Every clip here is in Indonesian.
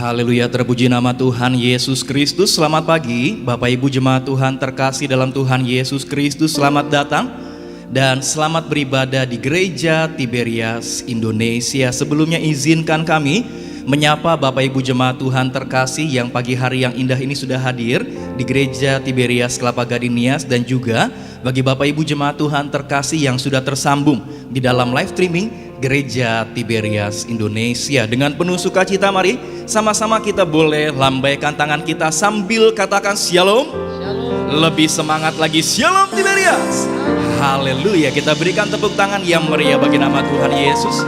Haleluya, terpuji nama Tuhan Yesus Kristus. Selamat pagi Bapak Ibu jemaat Tuhan terkasih dalam Tuhan Yesus Kristus. Selamat datang dan selamat beribadah di Gereja Tiberias Indonesia. Sebelumnya izinkan kami menyapa Bapak Ibu jemaat Tuhan terkasih yang pagi hari yang indah ini sudah hadir di Gereja Tiberias Kelapa Gading Nias, dan juga bagi Bapak Ibu jemaat Tuhan terkasih yang sudah tersambung di dalam live streaming Gereja Tiberias Indonesia. Dengan penuh sukacita mari sama-sama kita boleh lambaikan tangan kita sambil katakan Shalom. Shalom. Lebih semangat lagi, Shalom Tiberias. Haleluya, kita berikan tepuk tangan yang meriah bagi nama Tuhan Yesus.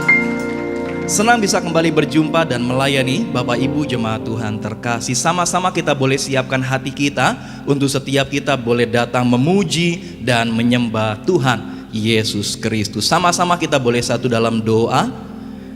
Senang bisa kembali berjumpa dan melayani Bapak Ibu jemaat Tuhan terkasih. Sama-sama kita boleh siapkan hati kita untuk setiap kita boleh datang memuji dan menyembah Tuhan Yesus Kristus. Sama-sama kita boleh satu dalam doa.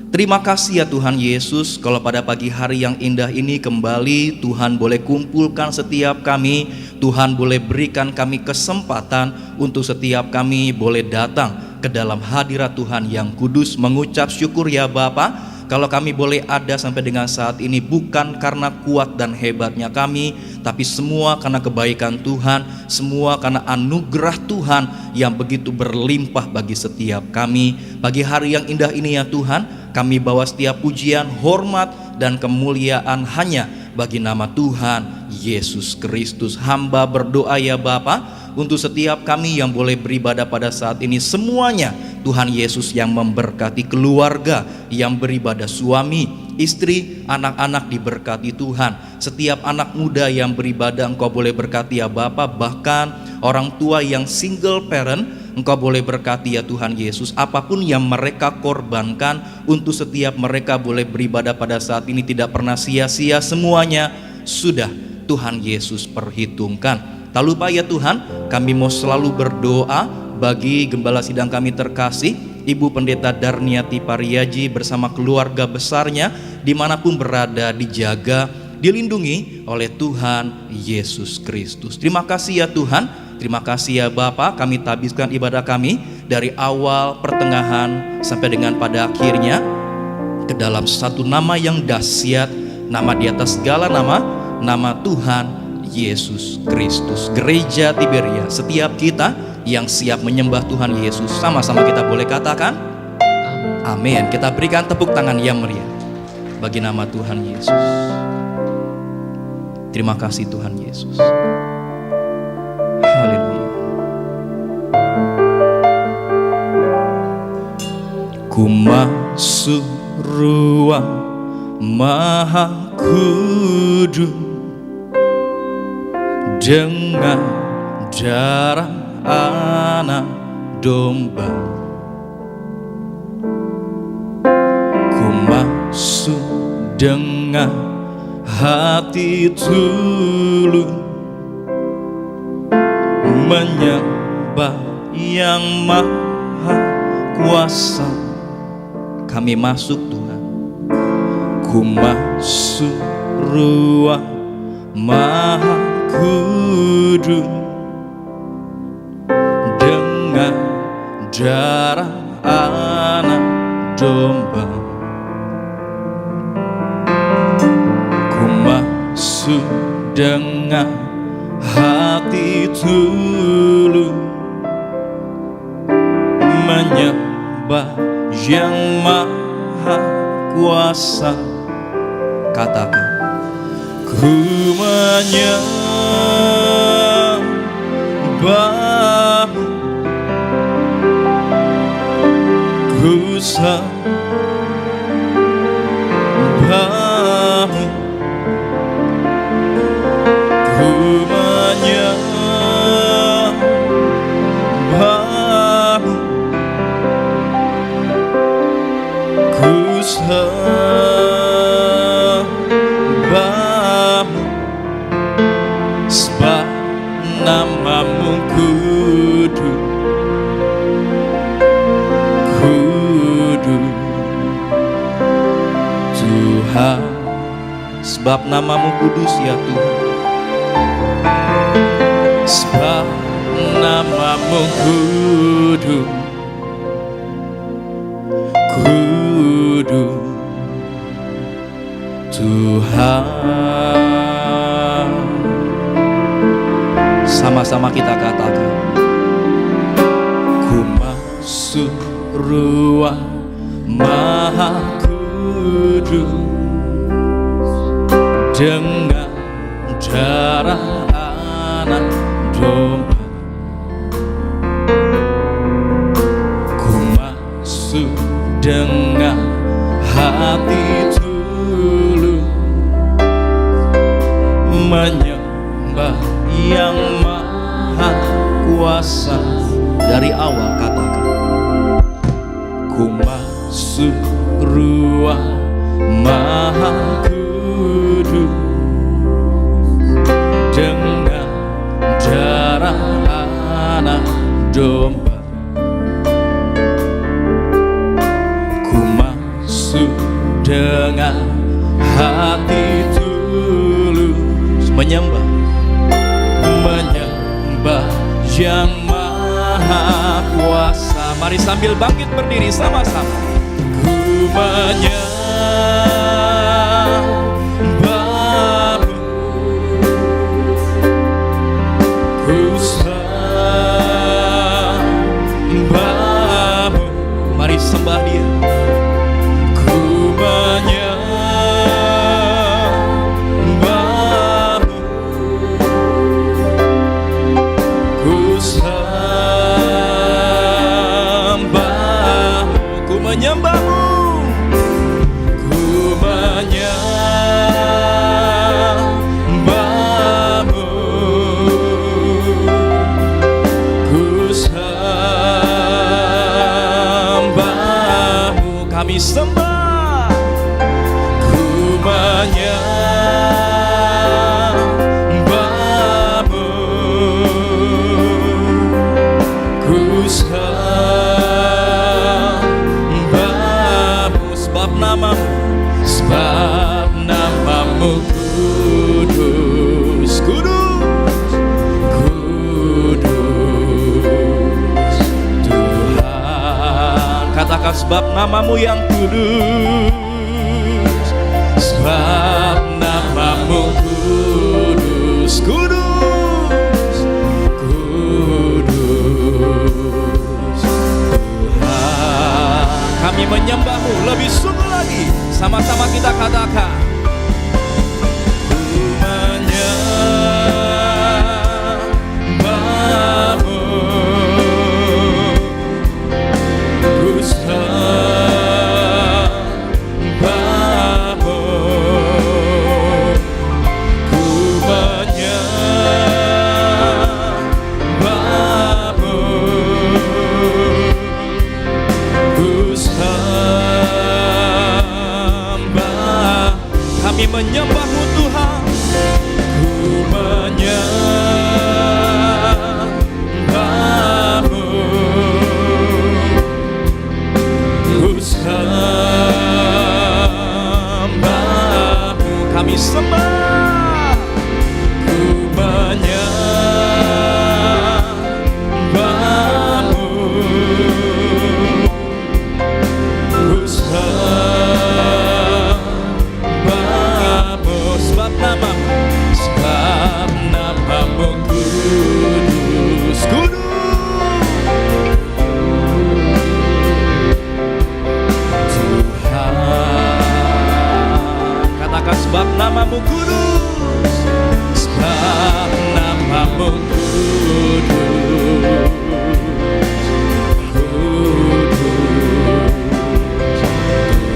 Terima kasih ya Tuhan Yesus, kalau pada pagi hari yang indah ini kembali Tuhan boleh kumpulkan setiap kami. Tuhan boleh berikan kami kesempatan untuk setiap kami boleh datang ke dalam hadirat Tuhan yang kudus, mengucap syukur ya Bapa. Kalau kami boleh ada sampai dengan saat ini bukan karena kuat dan hebatnya kami, tapi semua karena kebaikan Tuhan, semua karena anugerah Tuhan yang begitu berlimpah bagi setiap kami. Pagi hari yang indah ini ya Tuhan, kami bawa setiap pujian, hormat, dan kemuliaan hanya bagi nama Tuhan Yesus Kristus. Hamba berdoa ya Bapa, untuk setiap kami yang boleh beribadah pada saat ini, semuanya Tuhan Yesus yang memberkati, keluarga yang beribadah, suami, istri, anak-anak diberkati Tuhan. Setiap anak muda yang beribadah Engkau boleh berkati ya Bapa. Bahkan orang tua yang single parent Engkau boleh berkati ya Tuhan Yesus. Apapun yang mereka korbankan untuk setiap mereka boleh beribadah pada saat ini tidak pernah sia-sia, semuanya sudah Tuhan Yesus perhitungkan. Tak lupa ya Tuhan, kami mau selalu berdoa bagi gembala sidang kami terkasih, Ibu Pendeta Darniati Pariaji bersama keluarga besarnya, dimanapun berada, dijaga, dilindungi oleh Tuhan Yesus Kristus. Terima kasih ya Tuhan, terima kasih ya Bapa. Kami tabiskan ibadah kami dari awal, pertengahan, sampai dengan pada akhirnya ke dalam satu nama yang dahsyat, nama di atas segala nama, nama Tuhan Yesus Kristus. Gereja Tiberias, setiap kita yang siap menyembah Tuhan Yesus, sama-sama kita boleh katakan amin. Kita berikan tepuk tangan yang meriah bagi nama Tuhan Yesus. Terima kasih Tuhan Yesus. Haleluya. Ku masuk ruang Maha Kudus dengan darah anak domba. Ku masuk dengan hati tulus menyembah yang maha kuasa. Kami masuk Tuhan. Ku masuk ruang Maha Kudus dengan darah anak domba. Ku masuk dengan hati tulus menyembah yang maha kuasa. Katakan, ku menyembahmu, ku sembahmu, ku menyembahmu, ku sembahmu, sebab namamu kudus, kudus Tuhan. Sebab namamu kudus ya Tuhan, sebab namamu kudus, kudus Tuhan. Tuhan. Sama-sama kita katakan, ku masuk ruang Maha Kudus dengan darah anak domba. Ku masuk dengan hati tulus menyembah yang maha kuasa. Dari awal katakan, ku masuk ruang Maha Kudus dengan darah anak domba. Ku masuk dengan hati tulus menyembah yang maha kuasa. Mari sambil bangkit berdiri sama-sama. Ku menyembahmu, ku sembahmu. Mari sembah Dia. Ku menyembahmu, ku sembahmu. Ku menyembahmu, ku menyembahmu, ku sembahmu. Kami sembah. Ku menyembahmu, ku sembahmu. Sebab namamu kudus, kudus, kudus Tuhan. Katakan, sebab namamu yang kudus, sebab namamu kudus, kudus, kudus Tuhan. Kami menyembahmu lebih sungguh lagi. Sama-sama kita katakan, ku menyembahmu, ku sembahmu, ku menyembahmu, ku sembah. Kami menyembahmu Tuhan. Ku menyembahmu, ku sembahmu. Kami sembah. Ku menyembahmu, ku sembahmu. Sebab namamu kudus, kudus Tuhan. Katakan, sebab namamu kudus, sebab namamu kudus, kudus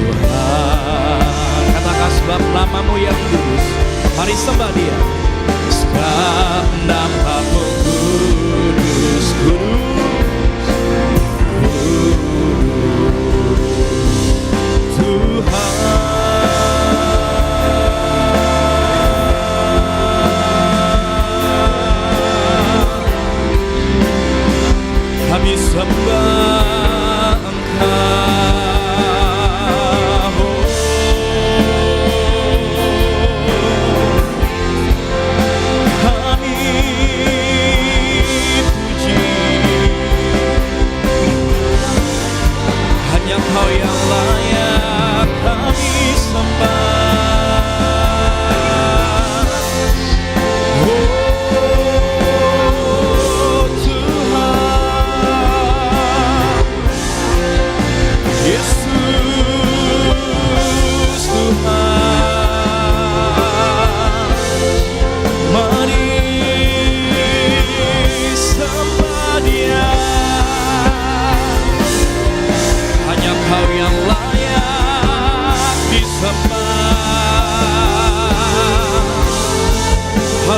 Tuhan. Katakan, sebab namamu yang kudus. Mari sembah Dia. Sebab namamu kudus, kudus, kudus Tuhan. Kami sembah Engkau. Kami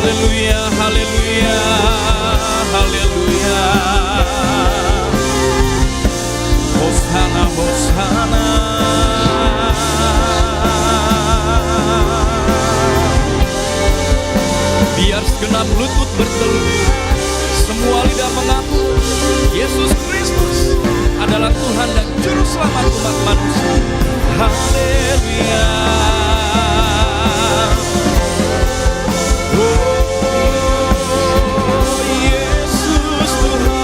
Haleluya, haleluya, haleluya. Hosana, hosana. Biar segenap lutut bertelut, semua lidah mengaku Yesus Kristus adalah Tuhan dan Juru Selamat umat manusia. Haleluya. Oh, Yesus Tuhan,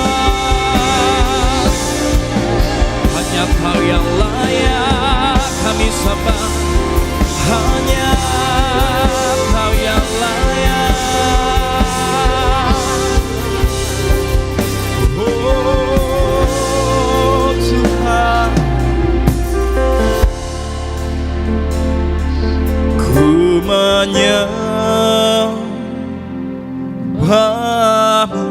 hanya Kau yang layak kami sembah, hanya Kau yang layak. Oh Tuhan, ku menyembah-Mu,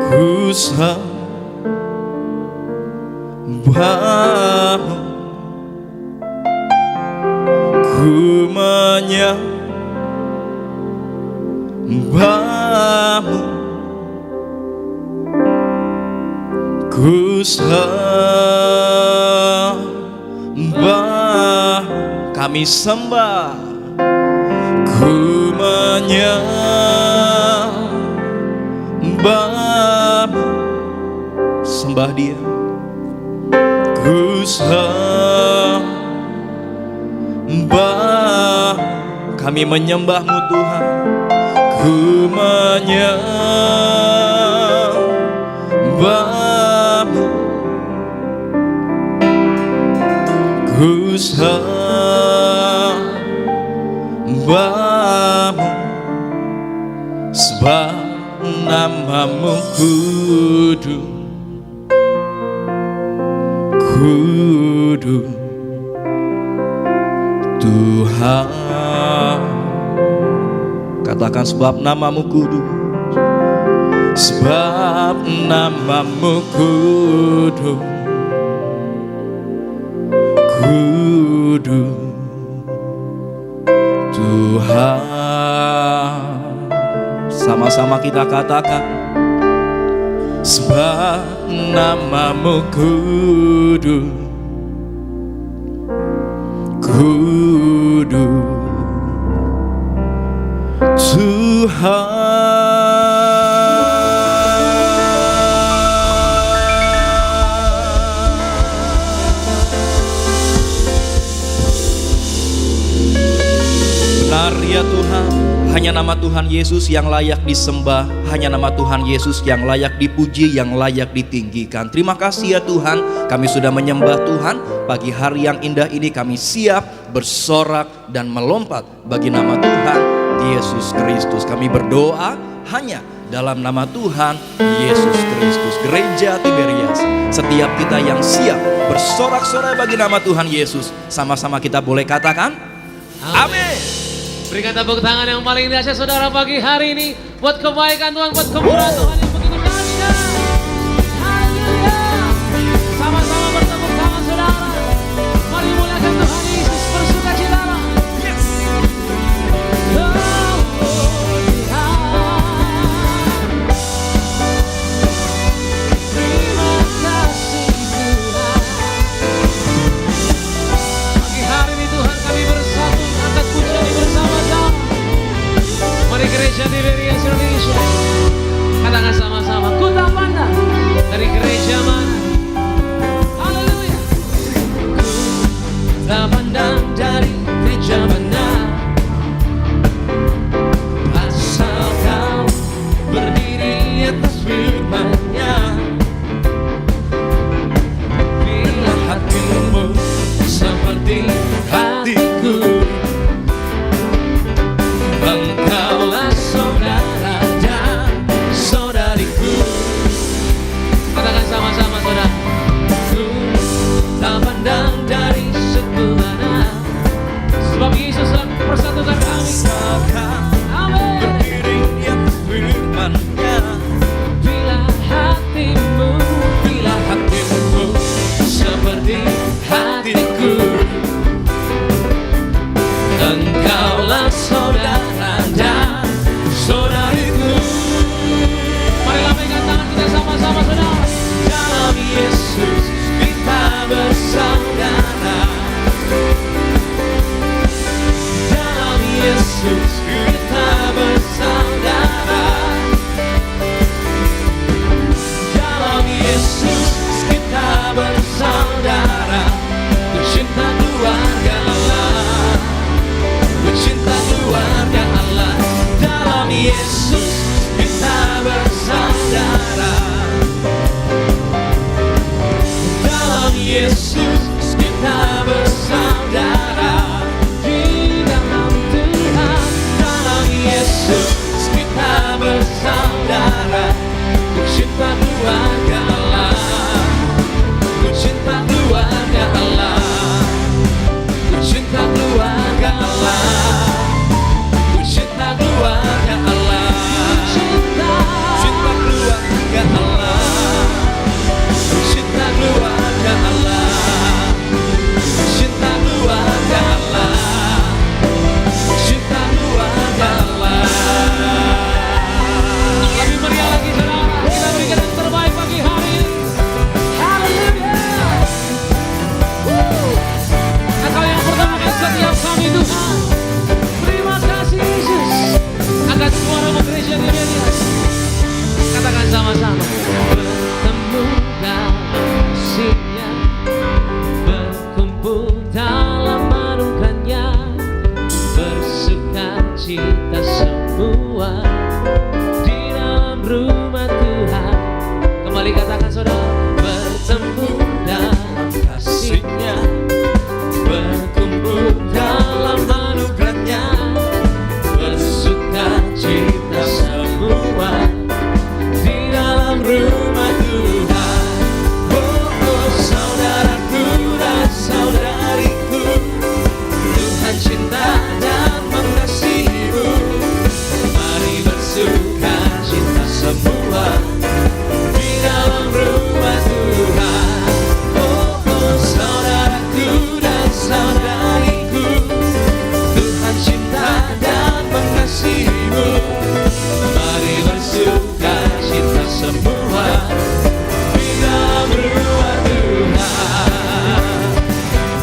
ku sembah-Mu, ku menyembah-Mu, ku sembah, kami sembah, ku menyembah-Mu, sembah Dia, ku sembah, kami menyembah-Mu Tuhan, ku menyembah-Mu, ku sembah-Mu, sebab nama-Mu kudus, kudus Tuhan. Katakan sebab nama-Mu kudus, sebab nama-Mu kudus, kudus Tuhan. Sama-sama kita katakan, sebab nama-Mu kudus, kudus Tuhan. Benar ya Tuhan, hanya nama Tuhan Yesus yang layak disembah, hanya nama Tuhan Yesus yang layak dipuji, yang layak ditinggikan. Terima kasih ya Tuhan, kami sudah menyembah Tuhan. Pagi hari yang indah ini kami siap bersorak dan melompat bagi nama Tuhan Yesus Kristus. Kami berdoa hanya dalam nama Tuhan Yesus Kristus. Gereja Tiberias, setiap kita yang siap bersorak-sorai bagi nama Tuhan Yesus, sama-sama kita boleh katakan amin. Berikan tepuk tangan yang paling dahsyat saudara pagi hari ini buat kebaikan Tuhan, buat kemurahan Tuhan yang begitu dahsyat. Haleluya. Sama-sama bertepuk tangan saudara. Mari muliakan Tuhan Yesus, bersukacita. Yes. Terima kasih Tuhan. Pagi hari ini Tuhan kami bersatu angkat pujian bersama-sama. Mari gereja Tiberias Indonesia, katakan sama-sama, ku tak pandang dari gereja mana. Haleluya. Ku tak pandang dari gereja mana, asal Kau berdiri atas firman-Nya. Bila hatimu seperti hatiku, Engkaulah saudara dan saudara. Bertemu dalam kasih-Nya, berkumpul dalam anugerah-Nya, bersuka cita semua di dalam rumah Tuhan. Oh, oh, saudaraku dan saudariku, Tuhan cinta dan mengasihimu. Mari bersuka cita semua di dalam rumah Tuhan. Oh, oh, saudaraku dan saudariku, Tuhan cinta dan mengasihimu. Mari bersuka cita semua di dalam rumah Tuhan.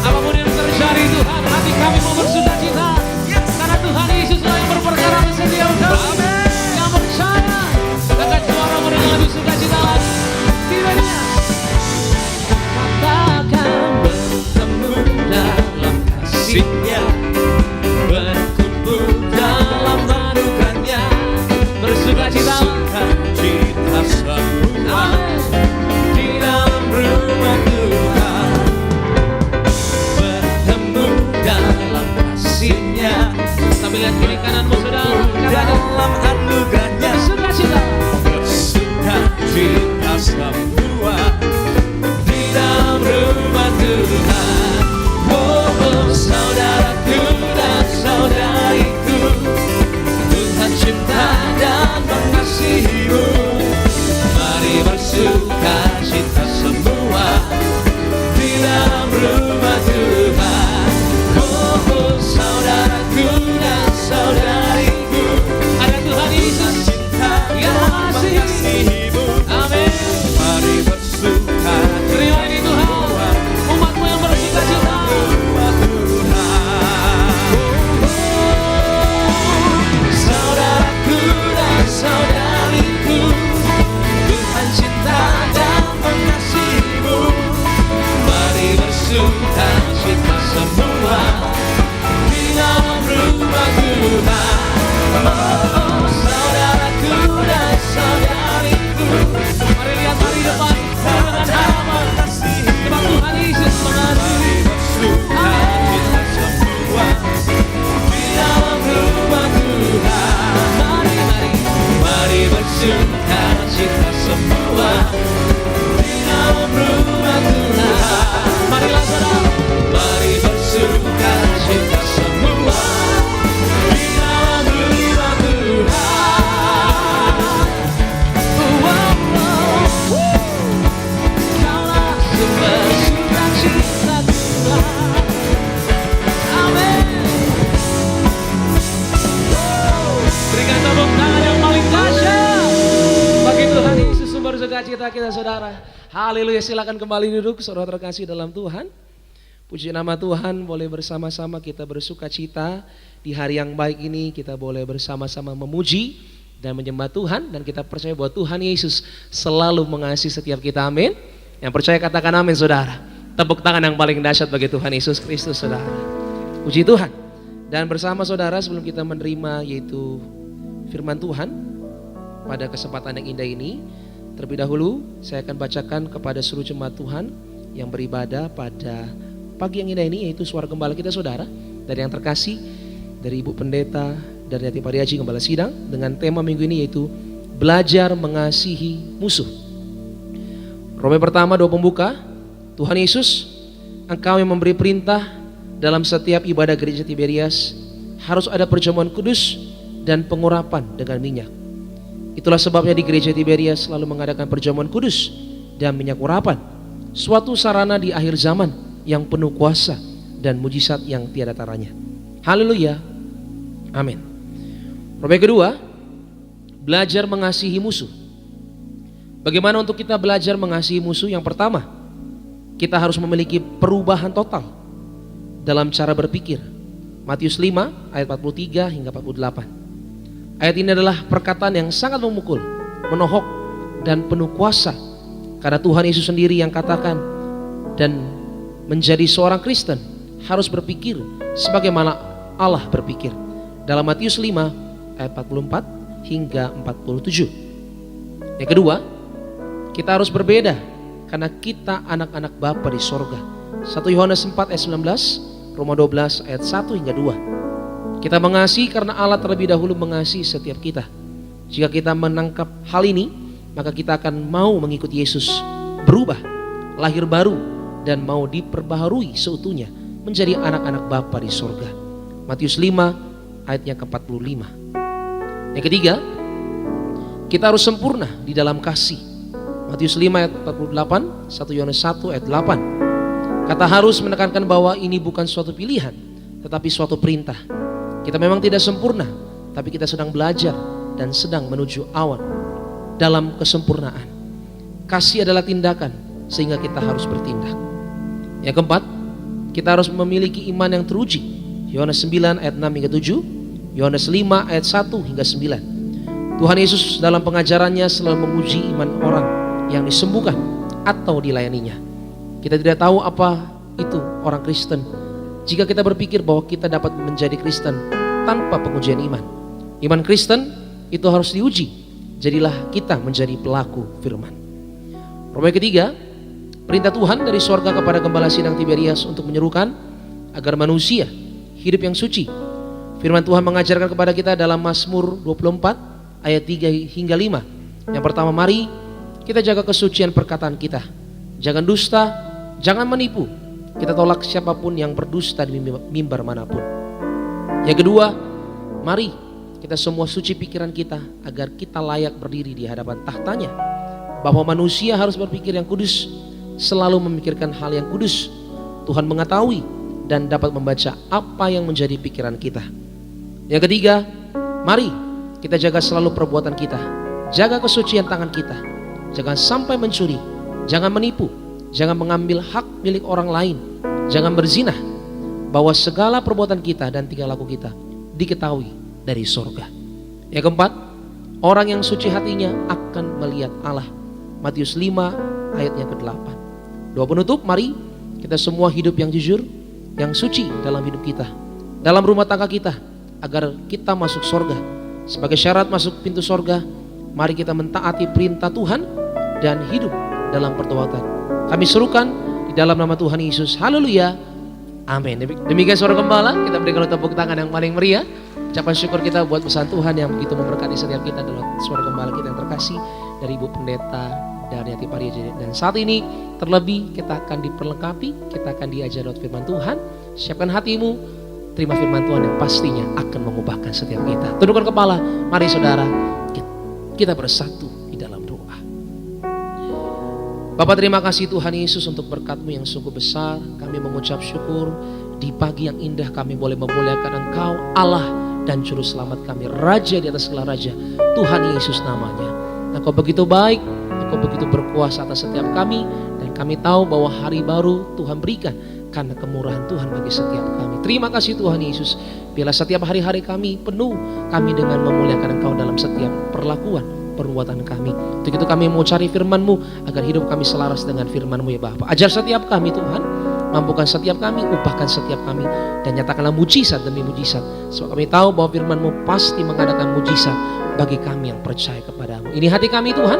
Apapun yang terjadi Tuhan, hati kami mau bersuka cita, karena Tuhan Yesuslah yang berperkara di setiap kami. Yang percaya akan suara mendengar sukacita di dunia. Katakan bertemu dalam kasih-Nya, berkumpul dalam anugerah-Nya, bersuka cita semua di dalam rumah Tuhan. Bertemu dalam kasih-Nya, sambil lihat kiri kananmu saudara, dalam anugerah-Nya, bersuka cita semua di dalam rumah Tuhan. Oh, oh, saudaraku dan saudariku, Tuhan cinta dan mengasihimu. Mari bersuka cita semua di dalam rumah Tuhan. Oh, oh, saudaraku dan saudariku, ada Tuhan Yesus yang mengasihimu. Amin. Mari bersuka, terima ini Tuhan, umat-Mu yang bersuka cita. Saudaraku dan saudariku, Tuhan cinta dan mengasihimu. Mari bersuka cita semua di dalam rumah Tuhan. Oh, saudaraku dan saudariku, mari lihat hari depan dengan harapan sebab Tuhan Yesus mengasihi. Bersuka cita semua di dalam rumah Tuhan. Mari bersuka cita semua di dalam rumah Tuhan. Marilah saudara, mari bersuka cita semua di dalam rumah Tuhan. Wow, wow. Kaulah sumber sukacita Tuhan. Amin. Berikan tepuk tangan yang paling dahsyat bagi Tuhan Yesus, sumber sukacita kita saudara. Haleluya, silakan kembali duduk saudara terkasih dalam Tuhan. Puji nama Tuhan, boleh bersama-sama kita bersuka cita di hari yang baik ini. Kita boleh bersama-sama memuji dan menyembah Tuhan, dan kita percaya bahwa Tuhan Yesus selalu mengasihi setiap kita. Amin. Yang percaya katakan amin saudara. Tepuk tangan yang paling dahsyat bagi Tuhan Yesus Kristus saudara. Puji Tuhan. Dan bersama saudara sebelum kita menerima yaitu firman Tuhan pada kesempatan yang indah ini, terlebih dahulu saya akan bacakan kepada seluruh jemaat Tuhan yang beribadah pada pagi yang indah ini, yaitu suara gembala kita saudara, dari yang terkasih, dari Ibu Pendeta, dari Yati Pariaji Gembala Sidang, dengan tema minggu ini yaitu belajar mengasihi musuh. Roma pertama 2 pembuka, Tuhan Yesus, Engkau yang memberi perintah dalam setiap ibadah gereja Tiberias harus ada perjamuan kudus dan pengurapan dengan minyak. Itulah sebabnya di gereja Tiberias selalu mengadakan perjamuan kudus dan minyak urapan, suatu sarana di akhir zaman yang penuh kuasa dan mujizat yang tiada taranya. Haleluya. Amin. Roma kedua, belajar mengasihi musuh. Bagaimana untuk kita belajar mengasihi musuh? Yang pertama, kita harus memiliki perubahan total dalam cara berpikir. Matius 5 ayat 43 hingga 48. Ayat ini adalah perkataan yang sangat memukul, menohok dan penuh kuasa, karena Tuhan Yesus sendiri yang katakan, dan menjadi seorang Kristen harus berpikir sebagaimana Allah berpikir. Dalam Matius 5 ayat 44 hingga 47. Yang kedua, Kita harus berbeda karena kita anak-anak Bapa di sorga. 1 Yohanes 4 ayat 19, Roma 12 ayat 1 hingga 2. Kita mengasihi karena Allah terlebih dahulu mengasihi setiap kita. Jika kita menangkap hal ini, maka kita akan mau mengikuti Yesus, berubah, lahir baru, dan mau diperbaharui seutuhnya menjadi anak-anak Bapa di sorga. Matius 5 ayatnya ke-45. Yang ketiga, kita harus sempurna di dalam kasih. Matius 5 ayat 48, 1 Yohanes 1 ayat 8. Kata harus menekankan bahwa ini bukan suatu pilihan, tetapi suatu perintah. Kita memang tidak sempurna, tapi kita sedang belajar dan sedang menuju awan dalam kesempurnaan. Kasih adalah tindakan, sehingga kita harus bertindak. Yang keempat, kita harus memiliki iman yang teruji. Yohanes 9 ayat 6 hingga 7, Yohanes 5 ayat 1 hingga 9. Tuhan Yesus dalam pengajarannya selalu memuji iman orang yang disembuhkan atau dilayaninya. Kita tidak tahu apa itu orang Kristen jika kita berpikir bahwa kita dapat menjadi Kristen tanpa pengujian iman. Iman Kristen itu harus diuji. Jadilah kita menjadi pelaku firman. Roma ketiga, perintah Tuhan dari sorga kepada Gembala Sidang Tiberias untuk menyerukan agar manusia hidup yang suci. Firman Tuhan mengajarkan kepada kita dalam Mazmur 24 ayat 3 hingga 5. Yang pertama, mari kita jaga kesucian perkataan kita. Jangan dusta, jangan menipu. Kita tolak siapapun yang berdusta di mimbar manapun. Yang kedua, mari kita semua suci pikiran kita agar kita layak berdiri di hadapan tahtanya. Bahwa manusia harus berpikir yang kudus, selalu memikirkan hal yang kudus. Tuhan mengetahui dan dapat membaca apa yang menjadi pikiran kita. Yang ketiga, mari kita jaga selalu perbuatan kita. Jaga kesucian tangan kita. Jangan sampai mencuri, jangan menipu, jangan mengambil hak milik orang lain, jangan berzinah. Bahwa segala perbuatan kita dan tingkah laku kita diketahui dari sorga. Yang keempat, orang yang suci hatinya akan melihat Allah. Matius 5 ayatnya ke-8. Doa penutup, mari kita semua hidup yang jujur, yang suci dalam hidup kita, dalam rumah tangga kita, agar kita masuk sorga. Sebagai syarat masuk pintu sorga, mari kita mentaati perintah Tuhan dan hidup dalam pertobatan. Kami serukan di dalam nama Tuhan Yesus. Haleluya. Amin. Demikian suara gembala, kita berikan tepuk tangan yang paling meriah. Ucapan syukur kita buat pesan Tuhan yang begitu memberkati setiap kita dalam suara gembala kita yang terkasih dari Ibu Pendeta Daryati Pariaja. Dan saat ini terlebih kita akan diperlengkapi, kita akan diajar lewat firman Tuhan. Siapkan hatimu, terima firman Tuhan yang pastinya akan mengubahkan setiap kita. Tundukkan kepala, mari saudara kita bersatu di dalam doa. Bapa, terima kasih Tuhan Yesus untuk berkat-Mu yang sungguh besar. Kami mengucap syukur di pagi yang indah kami boleh memuliakan Engkau, Allah dan Juru Selamat kami, Raja di atas segala raja, Tuhan Yesus namanya. Engkau begitu baik, Engkau begitu berkuasa atas setiap kami, dan kami tahu bahwa hari baru Tuhan berikan karena kemurahan Tuhan bagi setiap kami. Terima kasih Tuhan Yesus. Biarlah setiap hari-hari kami penuh kami dengan memuliakan Engkau dalam setiap perlakuan, perbuatan kami. Untuk itu kami mau cari firman-Mu agar hidup kami selaras dengan firman-Mu ya Bapa. Ajar setiap kami Tuhan, mampukan setiap kami, upahkan setiap kami, dan nyatakanlah mujizat demi mujizat. Sebab kami tahu bahwa firman-Mu pasti mengadakan mujizat bagi kami yang percaya kepada-Mu. Ini hati kami Tuhan,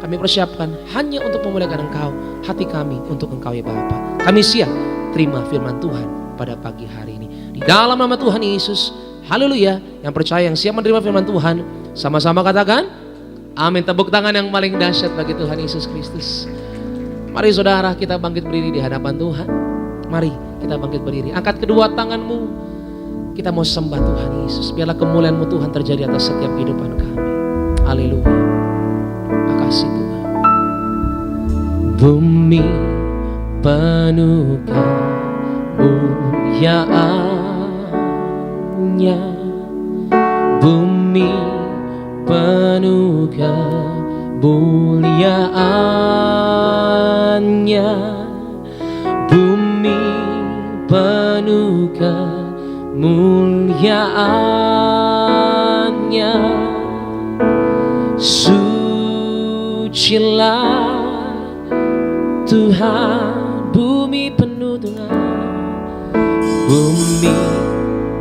kami persiapkan hanya untuk memuliakan Engkau. Hati kami untuk Engkau ya Bapa. Kami siap terima firman Tuhan pada pagi hari ini. Di dalam nama Tuhan Yesus, haleluya. Yang percaya, yang siap menerima firman Tuhan, sama-sama katakan amin. Tepuk tangan yang paling dahsyat bagi Tuhan Yesus Kristus. Mari saudara kita bangkit berdiri di hadapan Tuhan. Mari kita bangkit berdiri. Angkat kedua tanganmu. Kita mau sembah Tuhan Yesus. Biarlah kemuliaan-Mu Tuhan terjadi atas setiap kehidupan kami. Haleluya. Makasih Tuhan. Bumi penuh kemuliaan-Nya. Bumi penuh kemuliaan-Nya. Bumi penuh kemuliaan-Nya. Sucilah Tuhan, bumi penuh dengan, bumi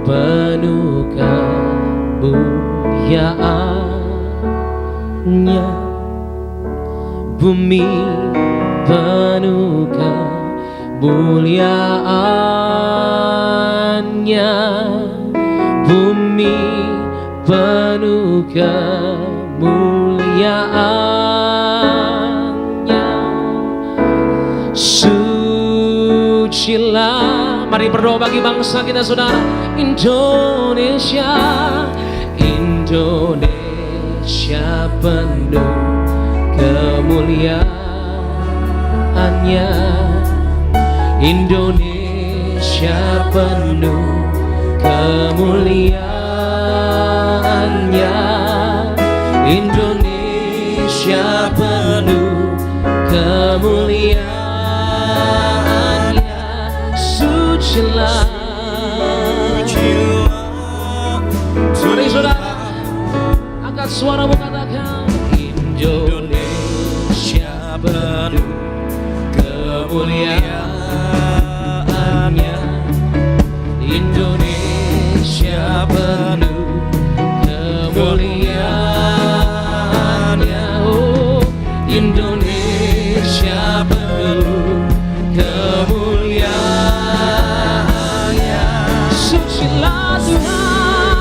penuh kemuliaan-Nya. bumi penuh kemuliaannya, bumi penuh kemuliaannya. Sucilah, mari berdoa bagi bangsa kita saudara. Indonesia, Indonesia penuh kemuliaannya, Indonesia penuh kemuliaannya, Indonesia penuh kemuliaannya. Sucilah, mari saudara angkat suaramu, katakan Indonesia penuh kemuliaannya, Indonesia penuh kemuliaannya, oh Indonesia penuh kemuliaannya. Sucilah Tuhan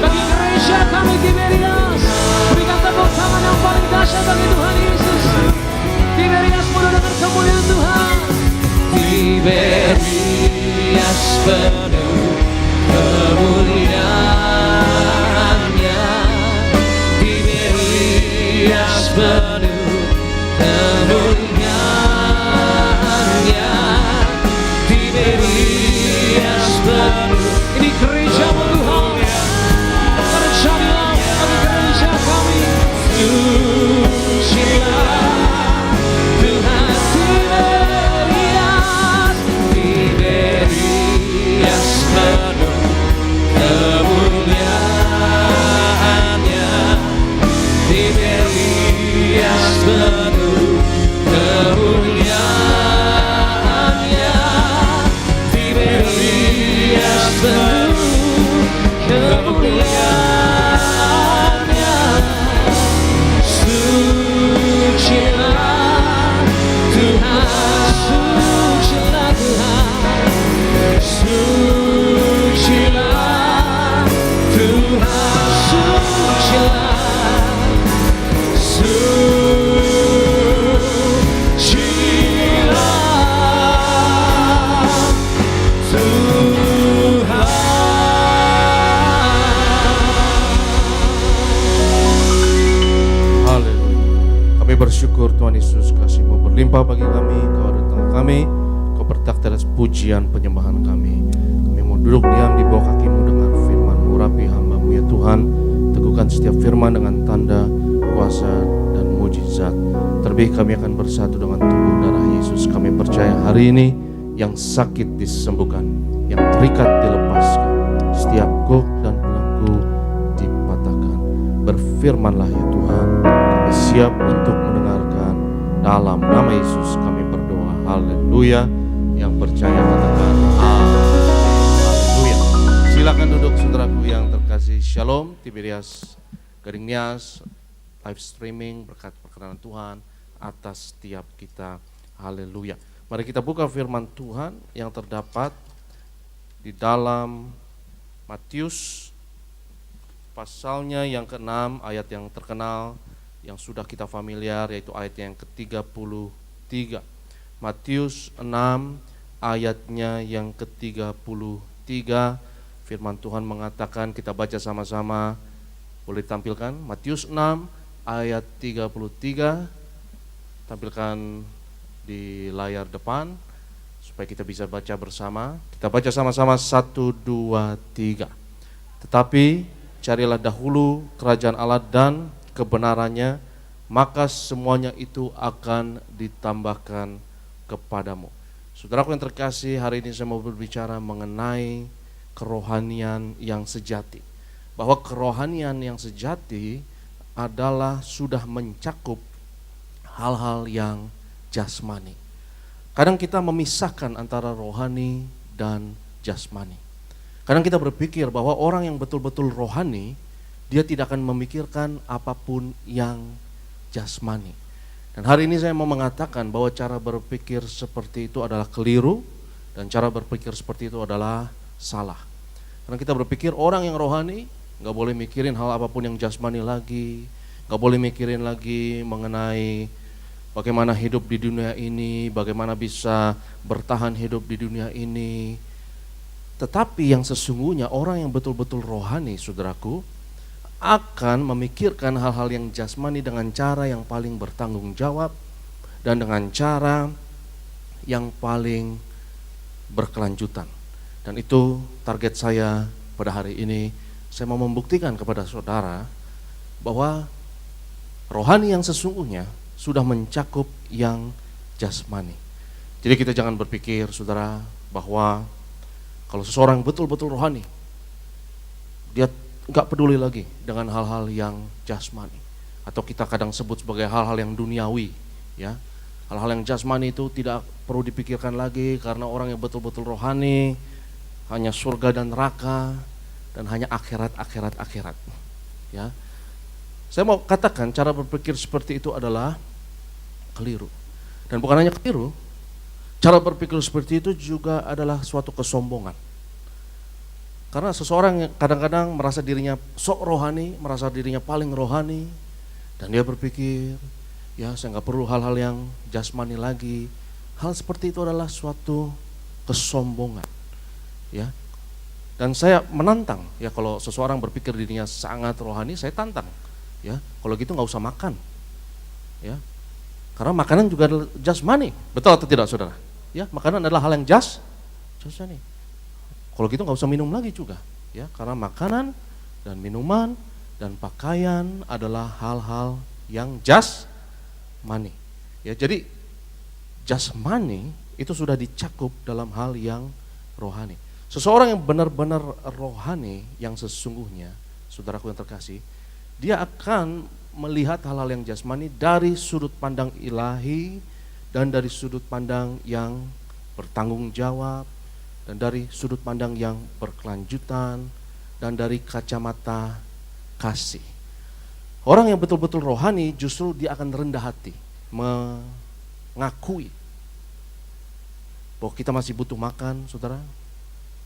bagi gereja kami Tiberias. Berikan tepuk tangan yang paling dahsyat bagi Tuhan Yesus. Tiberias penuh dengan kemuliaan Tuhan. Tiberias penuh kemuliaannya, Tiberias penuh kemuliaannya, Tiberias penuh. Ini gereja-Mu Tuhan, terjadilah bagi gereja kami. Sucilah Tuhan, Tiberias, Tiberias penuh kemuliaannya, Tiberias penuh kemuliaannya, Tiberias penuh kemuliaannya. Sucilah Tuhan, sucilah Tuhan, sucilah Tuhan, sucilah, sucilah Tuhan. Haleluya. Kami bersyukur Tuhan Yesus, kasih-Mu berlimpah bagi kami. Kau ada di tengah kami, Kau bertakhta atas pujian penyembahan kami. Kami mau duduk diam di bawah kaki-Mu dengan firman-Mu. Rapi hamba-Mu ya Tuhan, teguhkan setiap firman dengan tanda, kuasa dan mujizat. Terlebih kami akan bersatu dengan tubuh darah Yesus. Kami percaya hari ini yang sakit disembuhkan, yang terikat dilepaskan, setiap gok dan belenggu dipatahkan. Berfirmanlah ya Tuhan, kami siap untuk mendengarkan. Dalam nama Yesus kami berdoa, haleluya. Yang percaya katakan amin. Haleluya. Silakan duduk saudaraku yang terkasih. Shalom Tiberias Gading Nias live streaming, berkat perkenanan Tuhan atas setiap kita. Haleluya. Mari kita buka firman Tuhan yang terdapat di dalam Matius pasalnya yang ke-6, ayat yang terkenal yang sudah kita familiar, yaitu ayat yang ke-33. Matius 6 ayatnya yang ke-33, firman Tuhan mengatakan, kita baca sama-sama, boleh ditampilkan Matius 6 ayat 33, tampilkan di layar depan supaya kita bisa baca bersama. Kita baca sama-sama 1, 2, 3. Tetapi carilah dahulu kerajaan Allah dan kebenarannya, maka semuanya itu akan ditambahkan kepadamu. Saudaraku yang terkasih, hari ini saya mau berbicara mengenai kerohanian yang sejati. Bahwa kerohanian yang sejati adalah sudah mencakup hal-hal yang jasmani. Kadang kita memisahkan antara rohani dan jasmani. Kadang kita berpikir bahwa orang yang betul-betul rohani, dia tidak akan memikirkan apapun yang jasmani. Dan hari ini saya mau mengatakan bahwa cara berpikir seperti itu adalah keliru dan cara berpikir seperti itu adalah salah. Karena kita berpikir orang yang rohani nggak boleh mikirin hal apapun yang jasmani lagi, nggak boleh mikirin lagi mengenai bagaimana hidup di dunia ini, bagaimana bisa bertahan hidup di dunia ini. Tetapi yang sesungguhnya orang yang betul-betul rohani, saudaraku, akan memikirkan hal-hal yang jasmani dengan cara yang paling bertanggung jawab dan dengan cara yang paling berkelanjutan. Dan itu target saya pada hari ini. Saya mau membuktikan kepada saudara bahwa rohani yang sesungguhnya sudah mencakup yang jasmani. Jadi kita jangan berpikir, saudara, bahwa kalau seseorang betul-betul rohani, dia nggak peduli lagi dengan hal-hal yang jasmani, atau kita kadang sebut sebagai hal-hal yang duniawi, ya. Hal-hal yang jasmani itu tidak perlu dipikirkan lagi karena orang yang betul-betul rohani hanya surga dan neraka dan hanya akhirat, ya. Saya mau katakan cara berpikir seperti itu adalah keliru. Dan bukan hanya keliru, cara berpikir seperti itu juga adalah suatu kesombongan. Karena seseorang yang kadang-kadang merasa dirinya sok rohani, merasa dirinya paling rohani, dan dia berpikir, ya saya nggak perlu hal-hal yang jasmani lagi. Hal seperti itu adalah suatu kesombongan, ya. Dan saya menantang, ya kalau seseorang berpikir dirinya sangat rohani, saya tantang, ya kalau gitu nggak usah makan, ya. Karena makanan juga adalah jasmani, betul atau tidak, saudara? Ya, makanan adalah hal yang jasmani. Kalau gitu nggak usah minum lagi juga, ya, karena makanan dan minuman dan pakaian adalah hal-hal yang jasmani. Ya, jadi jasmani itu sudah dicakup dalam hal yang rohani. Seseorang yang benar-benar rohani yang sesungguhnya, saudaraku yang terkasih, dia akan melihat hal-hal yang jasmani dari sudut pandang ilahi dan dari sudut pandang yang bertanggung jawab, dan dari sudut pandang yang berkelanjutan, dan dari kacamata kasih. Orang yang betul-betul rohani justru dia akan rendah hati, mengakui bahwa kita masih butuh makan, saudara,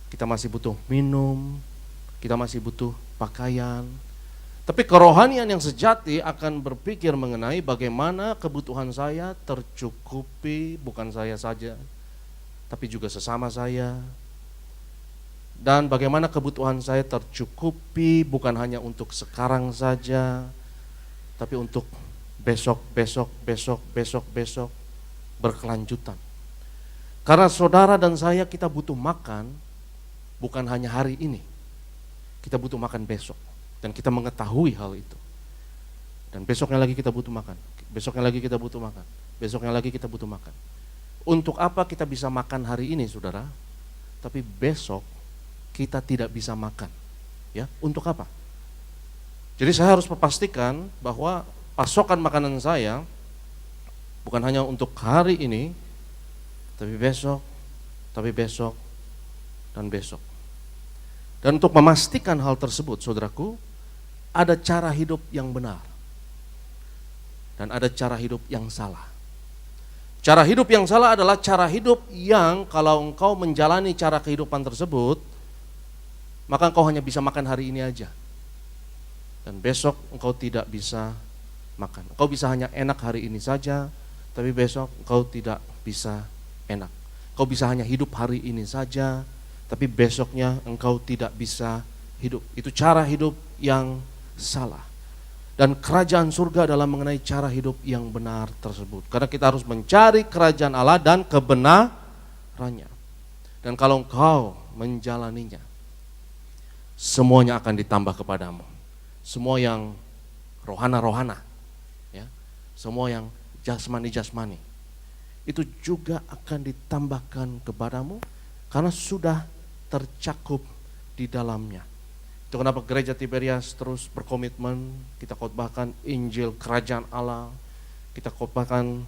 kita masih butuh minum, kita masih butuh pakaian. Tapi kerohanian yang sejati akan berpikir mengenai bagaimana kebutuhan saya tercukupi, bukan saya saja, tapi juga sesama saya. Dan bagaimana kebutuhan saya tercukupi bukan hanya untuk sekarang saja, tapi untuk besok, berkelanjutan. Karena saudara dan saya kita butuh makan bukan hanya hari ini, kita butuh makan besok. Dan kita mengetahui hal itu. Dan besoknya lagi kita butuh makan, besoknya lagi kita butuh makan, besoknya lagi kita butuh makan. Untuk apa kita bisa makan hari ini, saudara, tapi besok kita tidak bisa makan? Ya, untuk apa? Jadi saya harus memastikan bahwa pasokan makanan saya bukan hanya untuk hari ini, tapi besok, dan besok. Dan untuk memastikan hal tersebut, saudaraku, ada cara hidup yang benar dan ada cara hidup yang salah. Cara hidup yang salah adalah cara hidup yang kalau engkau menjalani cara kehidupan tersebut, maka engkau hanya bisa makan hari ini aja. Dan besok engkau tidak bisa makan. Engkau bisa hanya enak hari ini saja, tapi besok engkau tidak bisa enak. Engkau bisa hanya hidup hari ini saja, tapi besoknya engkau tidak bisa hidup. Itu cara hidup yang salah. Dan kerajaan surga adalah mengenai cara hidup yang benar tersebut. Karena kita harus mencari kerajaan Allah dan kebenarannya. Dan kalau engkau menjalaninya, semuanya akan ditambah kepadamu. Semua yang rohana-rohana, ya, semua yang jasmani-jasmani, itu juga akan ditambahkan kepadamu karena sudah tercakup di dalamnya. Itu kenapa gereja Tiberias terus berkomitmen, kita khotbahkan Injil Kerajaan Allah, kita khotbahkan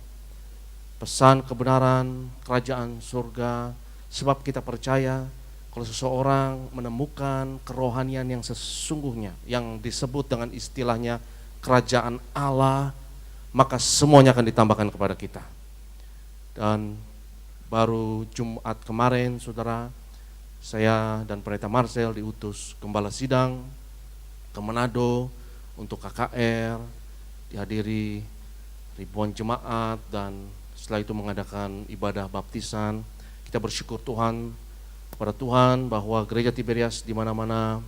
pesan kebenaran Kerajaan Surga, sebab kita percaya kalau seseorang menemukan kerohanian yang sesungguhnya, yang disebut dengan istilahnya Kerajaan Allah, maka semuanya akan ditambahkan kepada kita. Dan baru Jumat kemarin, saudara, saya dan Pendeta Marcel diutus Gembala Sidang ke Manado untuk KKR, dihadiri ribuan jemaat, dan setelah itu mengadakan ibadah baptisan. Kita bersyukur kepada Tuhan bahwa gereja Tiberias di mana-mana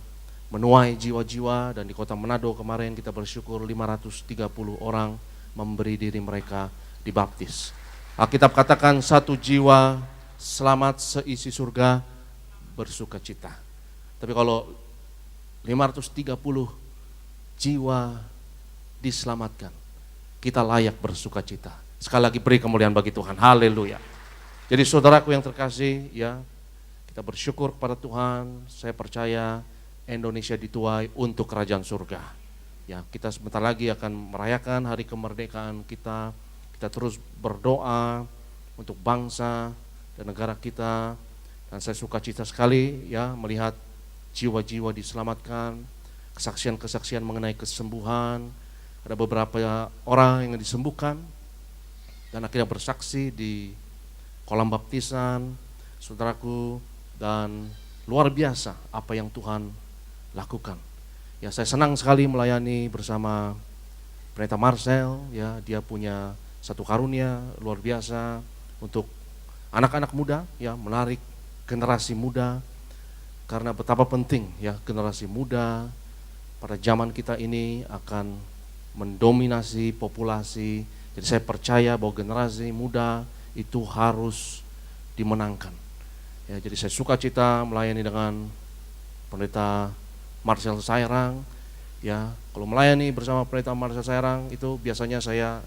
menuai jiwa-jiwa, dan di kota Manado kemarin kita bersyukur 530 orang memberi diri mereka dibaptis. Alkitab katakan satu jiwa selamat seisi surga bersuka cita. Tapi kalau 530 jiwa diselamatkan, kita layak bersuka cita. Sekali lagi beri kemuliaan bagi Tuhan. Haleluya. Jadi saudaraku yang terkasih, ya, kita bersyukur kepada Tuhan. Saya percaya Indonesia dituai untuk kerajaan surga. Ya, kita sebentar lagi akan merayakan hari kemerdekaan kita. Kita terus berdoa untuk bangsa dan negara kita. Dan saya suka cita sekali, ya, melihat jiwa-jiwa diselamatkan, kesaksian-kesaksian mengenai kesembuhan. Ada beberapa orang yang disembuhkan dan akhirnya bersaksi di kolam baptisan, saudaraku, dan luar biasa apa yang Tuhan lakukan. Ya, saya senang sekali melayani bersama Pendeta Marcel, ya, dia punya satu karunia luar biasa untuk anak-anak muda, ya, menarik generasi muda, karena betapa penting, ya, generasi muda pada zaman kita ini akan mendominasi populasi. Jadi saya percaya bahwa generasi muda itu harus dimenangkan. Ya, jadi saya suka cita melayani dengan Pendeta Marcel Sairang. Ya, kalau melayani bersama Pendeta Marcel Sairang itu biasanya saya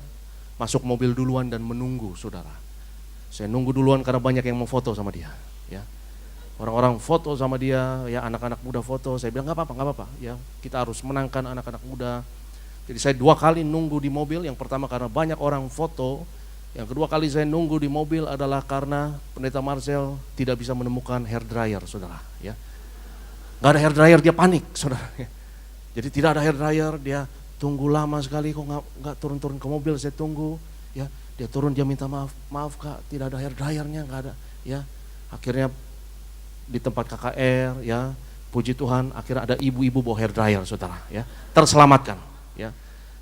masuk mobil duluan dan menunggu, saudara. Saya nunggu duluan karena banyak yang mau foto sama dia. Ya, orang-orang foto sama dia, ya, anak-anak muda foto. Saya bilang nggak apa-apa. Ya, kita harus menangkan anak-anak muda. Jadi saya 2 kali nunggu di mobil. Yang pertama karena banyak orang foto. Yang kedua kali saya nunggu di mobil adalah karena Pendeta Marcel tidak bisa menemukan hair dryer, saudara. Ya, nggak ada hair dryer, dia panik, saudara. Jadi tidak ada hair dryer, dia tunggu lama sekali, kok nggak turun-turun ke mobil. Saya tunggu, ya, dia turun, dia minta maaf Kak, tidak ada hair dryernya, nggak ada. Ya, akhirnya di tempat KKR, ya, puji Tuhan, akhirnya ada ibu-ibu bawa hair dryer, saudara. Ya, terselamatkan. Ya,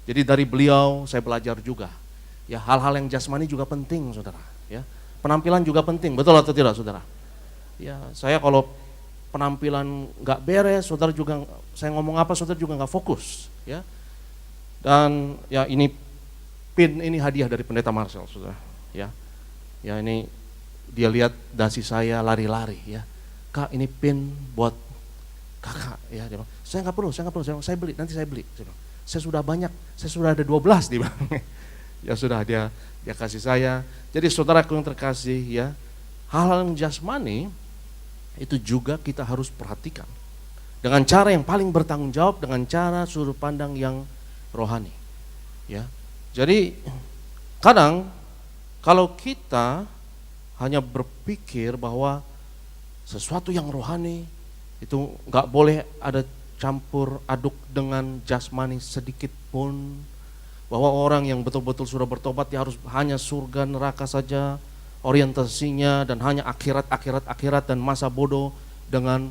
jadi dari beliau saya belajar juga. Ya, hal-hal yang jasmani juga penting, saudara. Ya, penampilan juga penting, betul atau tidak, saudara? Ya, saya kalau penampilan nggak beres, saudara juga, saya ngomong apa, saudara juga nggak fokus. Ya, dan ya ini pin, ini hadiah dari Pendeta Marcel, saudara. Ya, ya ini dia lihat dasi saya lari-lari. Ya, Kak, ini pin buat kakak. Ya, dia bilang, saya nggak perlu, saya beli, nanti saya beli. Saya sudah banyak, saya sudah ada 12, dia bilang. Ya sudah, dia kasih saya. Jadi saudaraku yang terkasih, ya, hal-hal yang jasmani itu juga kita harus perhatikan dengan cara yang paling bertanggung jawab, dengan cara sudut pandang yang rohani. Ya, jadi kadang kalau kita hanya berpikir bahwa sesuatu yang rohani itu nggak boleh ada campur aduk dengan jasmani sedikit pun, bahwa orang yang betul-betul sudah bertobat dia harus hanya surga neraka saja orientasinya, dan hanya akhirat dan masa bodoh dengan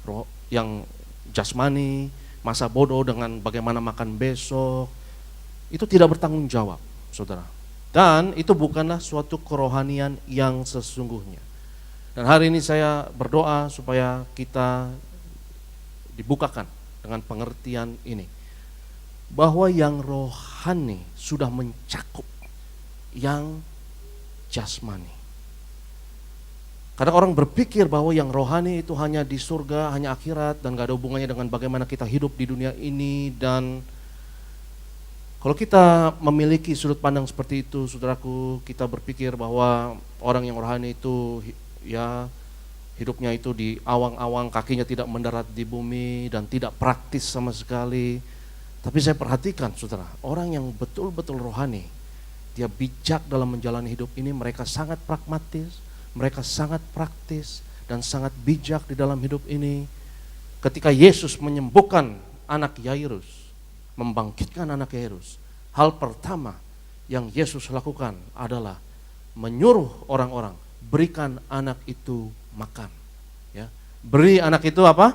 roh yang jasmani, masa bodoh dengan bagaimana makan besok. Itu tidak bertanggung jawab, saudara. Dan itu bukanlah suatu kerohanian yang sesungguhnya. Dan hari ini saya berdoa supaya kita dibukakan dengan pengertian ini, bahwa yang rohani sudah mencakup yang jasmani. Kadang orang berpikir bahwa yang rohani itu hanya di surga, hanya akhirat, dan gak ada hubungannya dengan bagaimana kita hidup di dunia ini. Dan kalau kita memiliki sudut pandang seperti itu, saudaraku, kita berpikir bahwa orang yang rohani itu, ya, hidupnya itu di awang-awang, kakinya tidak mendarat di bumi, dan tidak praktis sama sekali. Tapi saya perhatikan, saudara, orang yang betul-betul rohani, dia bijak dalam menjalani hidup ini. Mereka sangat pragmatis, mereka sangat praktis, dan sangat bijak di dalam hidup ini. Ketika Yesus menyembuhkan anak Yairus, membangkitkan anak Yairus, hal pertama yang Yesus lakukan adalah menyuruh orang-orang, berikan anak itu makan. Ya, beri anak itu apa?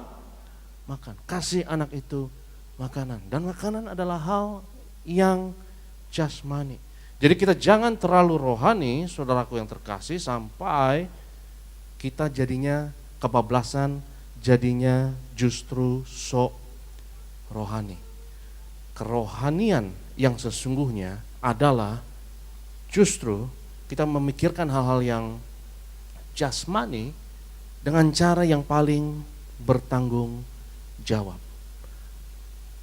Makan. Kasih anak itu makanan. Dan makanan adalah hal yang jasmani. Jadi kita jangan terlalu rohani, saudaraku yang terkasih, sampai kita jadinya kebablasan, jadinya justru sok rohani. Kerohanian yang sesungguhnya adalah justru kita memikirkan hal-hal yang jasmani dengan cara yang paling bertanggung jawab.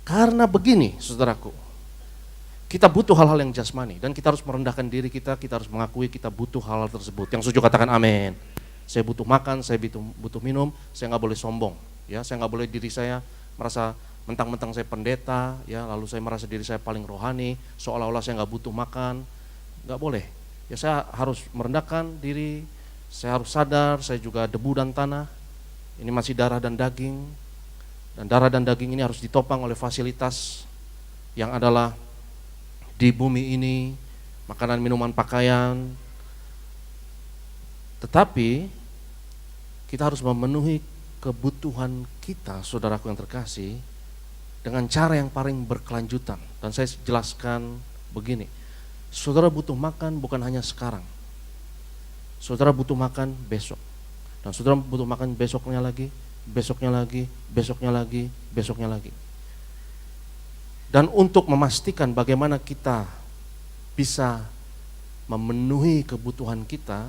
Karena begini, saudaraku, kita butuh hal-hal yang jasmani dan kita harus merendahkan diri kita harus mengakui kita butuh hal-hal tersebut. Yang setuju katakan amin. Saya butuh makan, saya butuh minum, saya nggak boleh sombong. Ya, saya nggak boleh diri saya merasa mentang-mentang saya pendeta, ya, lalu saya merasa diri saya paling rohani, seolah-olah saya nggak butuh makan. Nggak boleh. Ya, saya harus merendahkan diri, saya harus sadar, saya juga debu dan tanah, ini masih darah dan daging, dan darah dan daging ini harus ditopang oleh fasilitas yang adalah di bumi ini, makanan, minuman, pakaian. Tetapi kita harus memenuhi kebutuhan kita, saudaraku yang terkasih, dengan cara yang paling berkelanjutan. Dan saya jelaskan begini, saudara butuh makan bukan hanya sekarang. Saudara butuh makan besok. Dan saudara butuh makan besoknya lagi, besoknya lagi, besoknya lagi, besoknya lagi. Dan untuk memastikan bagaimana kita bisa memenuhi kebutuhan kita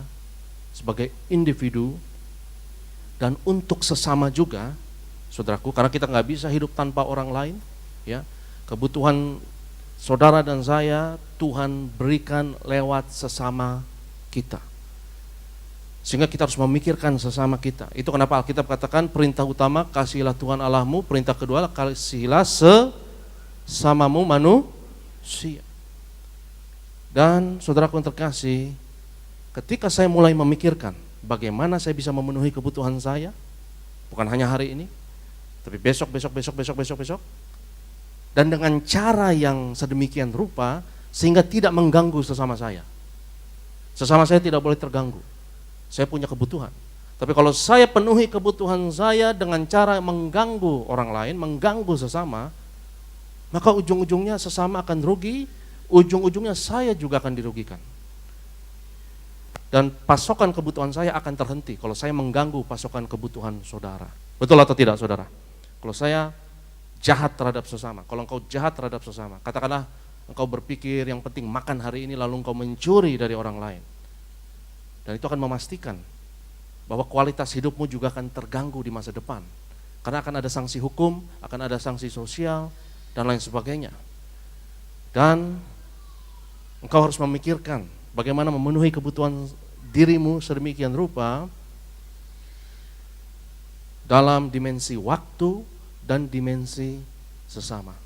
sebagai individu dan untuk sesama juga, saudaraku, karena kita nggak bisa hidup tanpa orang lain, ya. Kebutuhan saudara dan saya Tuhan berikan lewat sesama kita. Sehingga kita harus memikirkan sesama kita. Itu kenapa Alkitab katakan perintah utama kasihilah Tuhan Allahmu, perintah kedua kasihilah sesamamu manusia. Dan saudaraku yang terkasih, ketika saya mulai memikirkan bagaimana saya bisa memenuhi kebutuhan saya, bukan hanya hari ini, tapi besok, dan dengan cara yang sedemikian rupa sehingga tidak mengganggu sesama saya. Sesama saya tidak boleh terganggu. Saya punya kebutuhan. Tapi kalau saya penuhi kebutuhan saya dengan cara mengganggu orang lain, mengganggu sesama, maka ujung-ujungnya sesama akan rugi, ujung-ujungnya saya juga akan dirugikan. Dan pasokan kebutuhan saya akan terhenti kalau saya mengganggu pasokan kebutuhan saudara. Betul atau tidak, saudara? Kalau saya jahat terhadap sesama, kalau engkau jahat terhadap sesama, katakanlah engkau berpikir yang penting makan hari ini lalu engkau mencuri dari orang lain. Dan itu akan memastikan bahwa kualitas hidupmu juga akan terganggu di masa depan. Karena akan ada sanksi hukum, akan ada sanksi sosial, dan lain sebagainya. Dan engkau harus memikirkan bagaimana memenuhi kebutuhan dirimu sedemikian rupa dalam dimensi waktu dan dimensi sesama.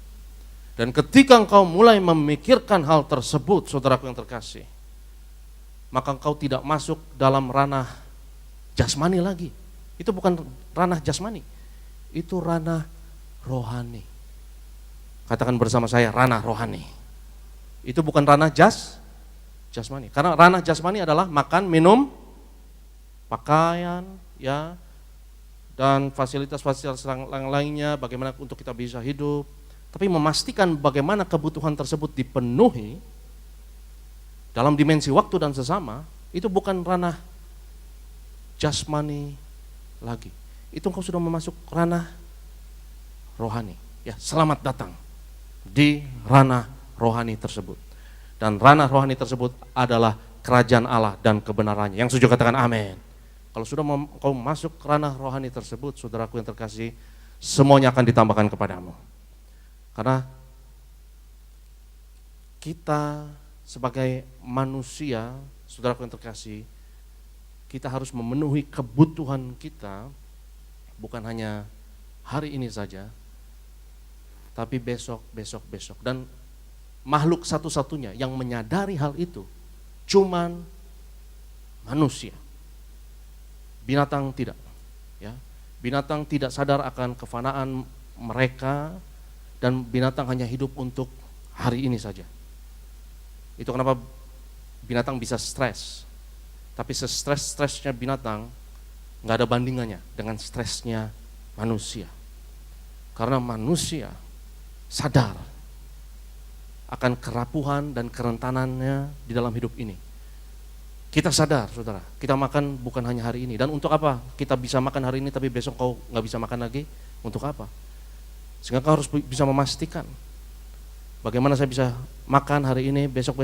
Dan ketika engkau mulai memikirkan hal tersebut, saudaraku yang terkasih, maka engkau tidak masuk dalam ranah jasmani lagi. Itu bukan ranah jasmani, itu ranah rohani. Katakan bersama saya, ranah rohani. Itu bukan ranah jasmani. Karena ranah jasmani adalah makan, minum, pakaian, ya, dan fasilitas-fasilitas yang lainnya, bagaimana untuk kita bisa hidup. Tapi memastikan bagaimana kebutuhan tersebut dipenuhi dalam dimensi waktu dan sesama, itu bukan ranah jasmani lagi. Itu engkau sudah memasuk ranah rohani. Ya, selamat datang di ranah rohani tersebut. Dan ranah rohani tersebut adalah kerajaan Allah dan kebenarannya. Yang setuju katakan amin. Kalau sudah engkau masuk ranah rohani tersebut, saudaraku yang terkasih, semuanya akan ditambahkan kepadamu. Karena kita sebagai manusia, saudaraku yang terkasih, kita harus memenuhi kebutuhan kita bukan hanya hari ini saja, tapi besok. Dan makhluk satu-satunya yang menyadari hal itu cuman manusia. Binatang tidak, ya. Binatang tidak sadar akan kefanaan mereka, dan binatang hanya hidup untuk hari ini saja. Itu kenapa binatang bisa stres. Tapi stresnya binatang nggak ada bandingannya dengan stresnya manusia. Karena manusia sadar akan kerapuhan dan kerentanannya di dalam hidup ini. Kita sadar, saudara, kita makan bukan hanya hari ini. Dan untuk apa kita bisa makan hari ini tapi besok kau nggak bisa makan lagi? Untuk apa? Sehingga kau harus bisa memastikan bagaimana saya bisa makan hari ini, besok.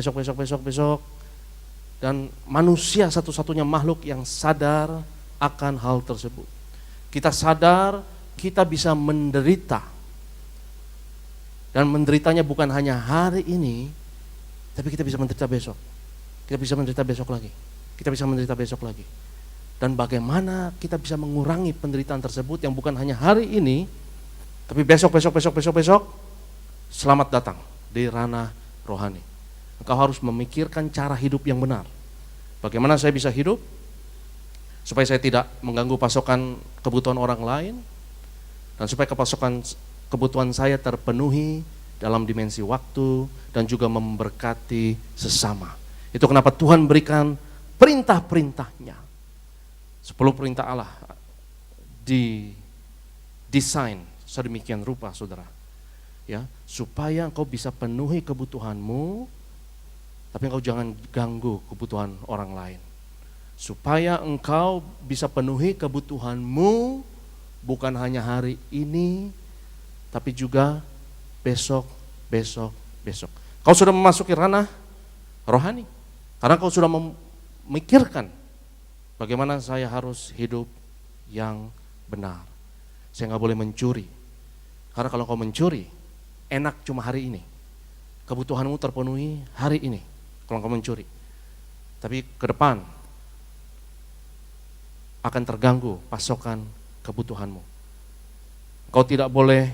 Dan manusia satu-satunya makhluk yang sadar akan hal tersebut. Kita sadar kita bisa menderita. Dan menderitanya bukan hanya hari ini, tapi kita bisa menderita besok. Kita bisa menderita besok lagi. Kita bisa menderita besok lagi. Dan bagaimana kita bisa mengurangi penderitaan tersebut yang bukan hanya hari ini, tapi besok. Selamat datang di ranah rohani. Engkau harus memikirkan cara hidup yang benar. Bagaimana saya bisa hidup supaya saya tidak mengganggu pasokan kebutuhan orang lain, dan supaya kebutuhan saya terpenuhi dalam dimensi waktu dan juga memberkati sesama. Itu kenapa Tuhan berikan perintah-perintahnya. 10 perintah Allah didesain sedemikian rupa, saudara. Ya, supaya engkau bisa penuhi kebutuhanmu, tapi engkau jangan ganggu kebutuhan orang lain. Supaya engkau bisa penuhi kebutuhanmu bukan hanya hari ini, tapi juga besok. Kau sudah memasuki ranah rohani, karena kau sudah memikirkan bagaimana saya harus hidup yang benar. Saya nggak boleh mencuri, karena kalau kau mencuri, enak cuma hari ini. Kebutuhanmu terpenuhi hari ini kalau kau mencuri. Tapi ke depan akan terganggu pasokan kebutuhanmu. Kau tidak boleh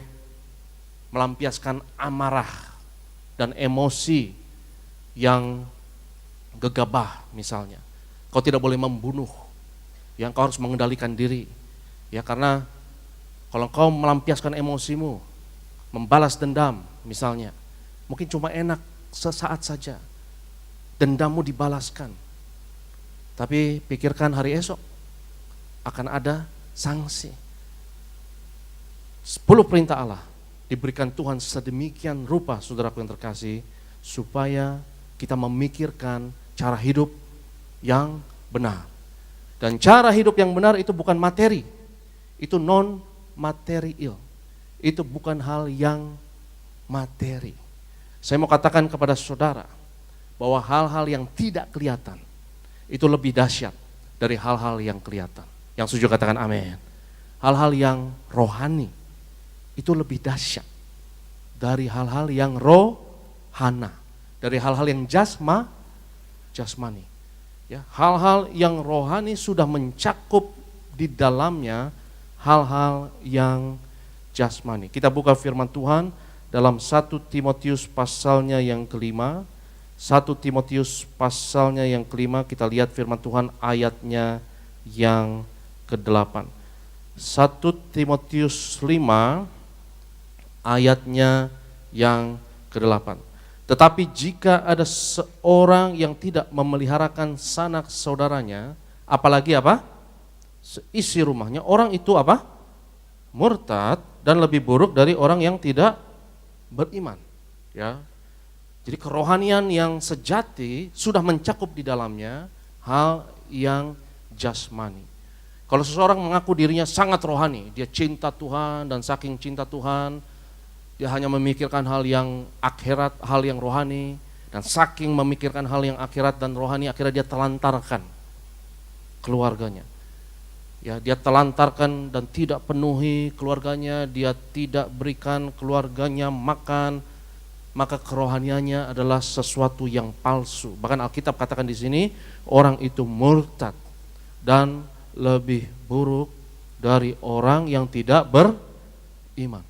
melampiaskan amarah dan emosi yang gegabah misalnya. Kau tidak boleh membunuh. Yang kau harus mengendalikan diri. Ya, karena kalau kau melampiaskan emosimu, membalas dendam misalnya, mungkin cuma enak sesaat saja. Dendammu dibalaskan. Tapi pikirkan hari esok akan ada sanksi. 10 perintah Allah diberikan Tuhan sedemikian rupa, saudaraku yang terkasih, supaya kita memikirkan cara hidup yang benar. Dan cara hidup yang benar itu bukan materi, itu non material, itu bukan hal yang materi. Saya mau katakan kepada saudara bahwa hal-hal yang tidak kelihatan itu lebih dahsyat dari hal-hal yang kelihatan. Yang setuju katakan amin. Hal-hal yang rohani itu lebih dahsyat dari hal-hal yang rohana, dari hal-hal yang jasmani. Ya, hal-hal yang rohani sudah mencakup di dalamnya hal-hal yang jasmani. Kita buka firman Tuhan dalam 1 Timotius pasalnya yang kelima. 1 Timotius pasalnya yang kelima, kita lihat firman Tuhan ayatnya yang ke-8. 1 Timotius 5 ayatnya yang ke-8. Tetapi jika ada seorang yang tidak memeliharakan sanak saudaranya, apalagi apa? Seisi rumahnya, orang itu apa? Murtad dan lebih buruk dari orang yang tidak beriman. Ya. Jadi kerohanian yang sejati sudah mencakup di dalamnya hal yang jasmani. Kalau seseorang mengaku dirinya sangat rohani, dia cinta Tuhan dan saking cinta Tuhan, dia hanya memikirkan hal yang akhirat, hal yang rohani, dan saking memikirkan hal yang akhirat dan rohani, akhirnya dia telantarkan keluarganya. Ya, dia telantarkan dan tidak penuhi keluarganya, dia tidak berikan keluarganya makan, maka kerohaniannya adalah sesuatu yang palsu. Bahkan Alkitab katakan di sini, orang itu murtad dan lebih buruk dari orang yang tidak beriman.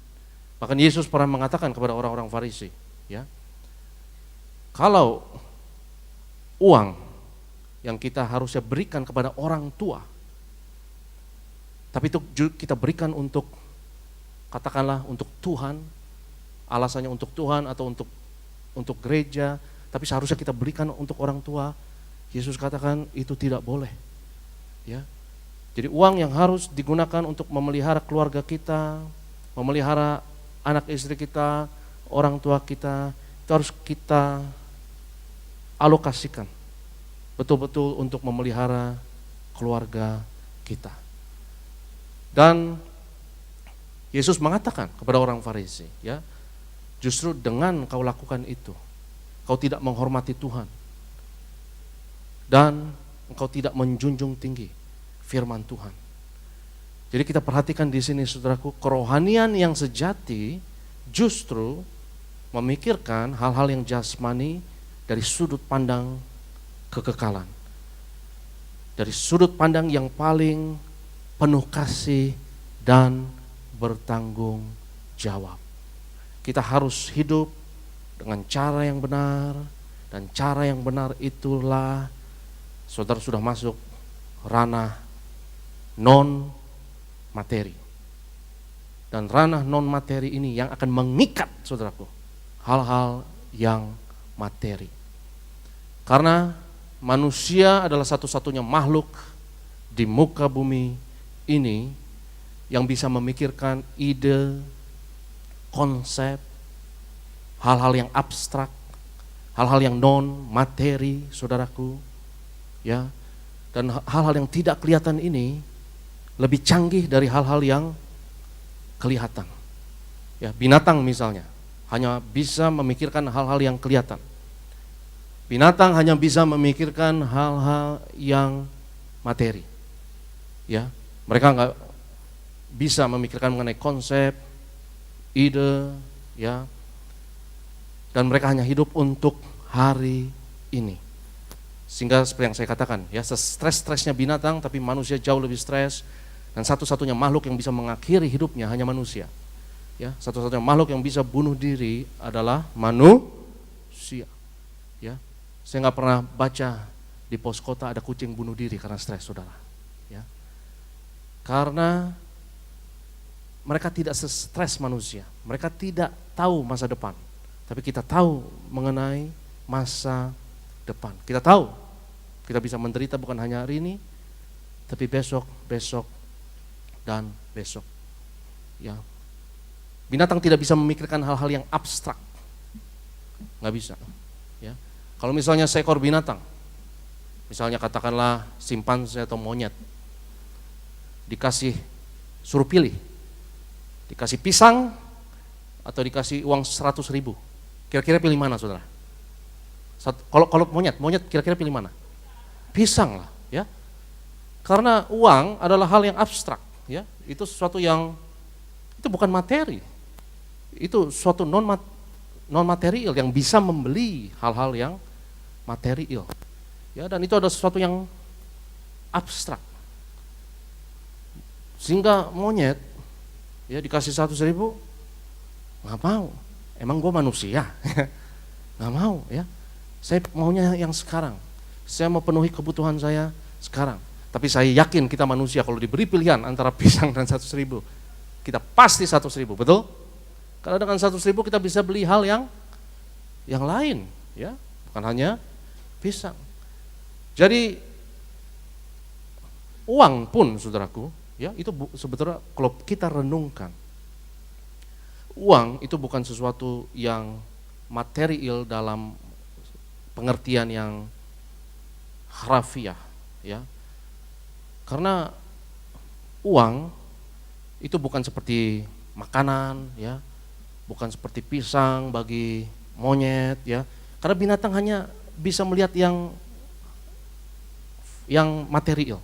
Bahkan Yesus pernah mengatakan kepada orang-orang Farisi, ya, kalau uang yang kita harusnya berikan kepada orang tua, tapi itu kita berikan untuk, katakanlah untuk Tuhan, alasannya untuk Tuhan atau untuk gereja, tapi seharusnya kita berikan untuk orang tua. Yesus katakan itu tidak boleh. Ya. Jadi uang yang harus digunakan untuk memelihara keluarga kita, memelihara anak istri kita, orang tua kita, itu harus kita alokasikan betul-betul untuk memelihara keluarga kita. Dan Yesus mengatakan kepada orang Farisi, ya, justru dengan kau lakukan itu, kau tidak menghormati Tuhan dan engkau tidak menjunjung tinggi firman Tuhan. Jadi kita perhatikan di sini saudaraku, kerohanian yang sejati justru memikirkan hal-hal yang jasmani dari sudut pandang kekekalan, dari sudut pandang yang paling penuh kasih dan bertanggung jawab. Kita harus hidup dengan cara yang benar, dan cara yang benar itulah saudara sudah masuk ranah non materi. Dan ranah non materi ini yang akan mengikat saudaraku hal-hal yang materi. Karena manusia adalah satu-satunya makhluk di muka bumi ini yang bisa memikirkan ide, konsep, hal-hal yang abstrak, hal-hal yang non materi, saudaraku, ya. Dan hal-hal yang tidak kelihatan ini lebih canggih dari hal-hal yang kelihatan. Ya, binatang misalnya hanya bisa memikirkan hal-hal yang kelihatan. Binatang hanya bisa memikirkan hal-hal yang materi. Ya, mereka nggak bisa memikirkan mengenai konsep, ide, ya. Dan mereka hanya hidup untuk hari ini. Sehingga seperti yang saya katakan, ya, stres-stresnya binatang, tapi manusia jauh lebih stres. Dan satu-satunya makhluk yang bisa mengakhiri hidupnya hanya manusia. Ya, satu-satunya makhluk yang bisa bunuh diri adalah manusia. Ya, saya nggak pernah baca di pos kota ada kucing bunuh diri karena stres, saudara. Ya, karena mereka tidak stres manusia, mereka tidak tahu masa depan, tapi kita tahu mengenai masa depan. Kita tahu kita bisa menderita bukan hanya hari ini, tapi besok, besok, dan besok. Ya, binatang tidak bisa memikirkan hal-hal yang abstrak, nggak bisa. Ya, kalau misalnya seekor binatang, misalnya katakanlah simpanse atau monyet, suruh pilih, dikasih pisang atau dikasih uang 100.000, kira-kira pilih mana, saudara? Kalau monyet kira-kira pilih mana? Pisang lah, ya. Karena uang adalah hal yang abstrak, ya. Itu sesuatu yang itu bukan materi. Itu suatu non material yang bisa membeli hal-hal yang material. Ya, dan itu adalah sesuatu yang abstrak. Sehingga monyet, ya, dikasih 100.000 nggak mau. Emang gue manusia? Nggak mau, ya. Saya maunya yang sekarang. Saya mau penuhi kebutuhan saya sekarang. Tapi saya yakin kita manusia kalau diberi pilihan antara pisang dan 100.000, kita pasti 100.000, betul? Karena dengan 100.000 kita bisa beli hal yang lain, ya, bukan hanya pisang. Jadi uang pun, saudaraku, ya, itu sebetulnya kalau kita renungkan, uang itu bukan sesuatu yang material dalam pengertian yang harafiah, ya. Karena uang itu bukan seperti makanan, ya, bukan seperti pisang bagi monyet, ya. Karena binatang hanya bisa melihat yang material,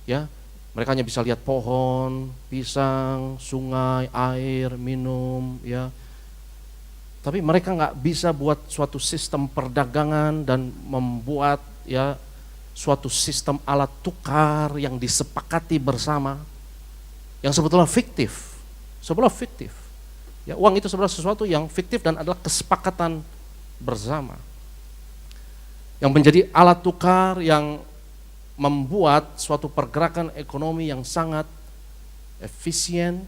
ya. Mereka hanya bisa lihat pohon, pisang, sungai, air, minum, ya. Tapi mereka nggak bisa buat suatu sistem perdagangan dan membuat, ya, suatu sistem alat tukar yang disepakati bersama, yang sebetulnya fiktif, Ya, uang itu sebenarnya sesuatu yang fiktif dan adalah kesepakatan bersama, yang menjadi alat tukar yang membuat suatu pergerakan ekonomi yang sangat efisien.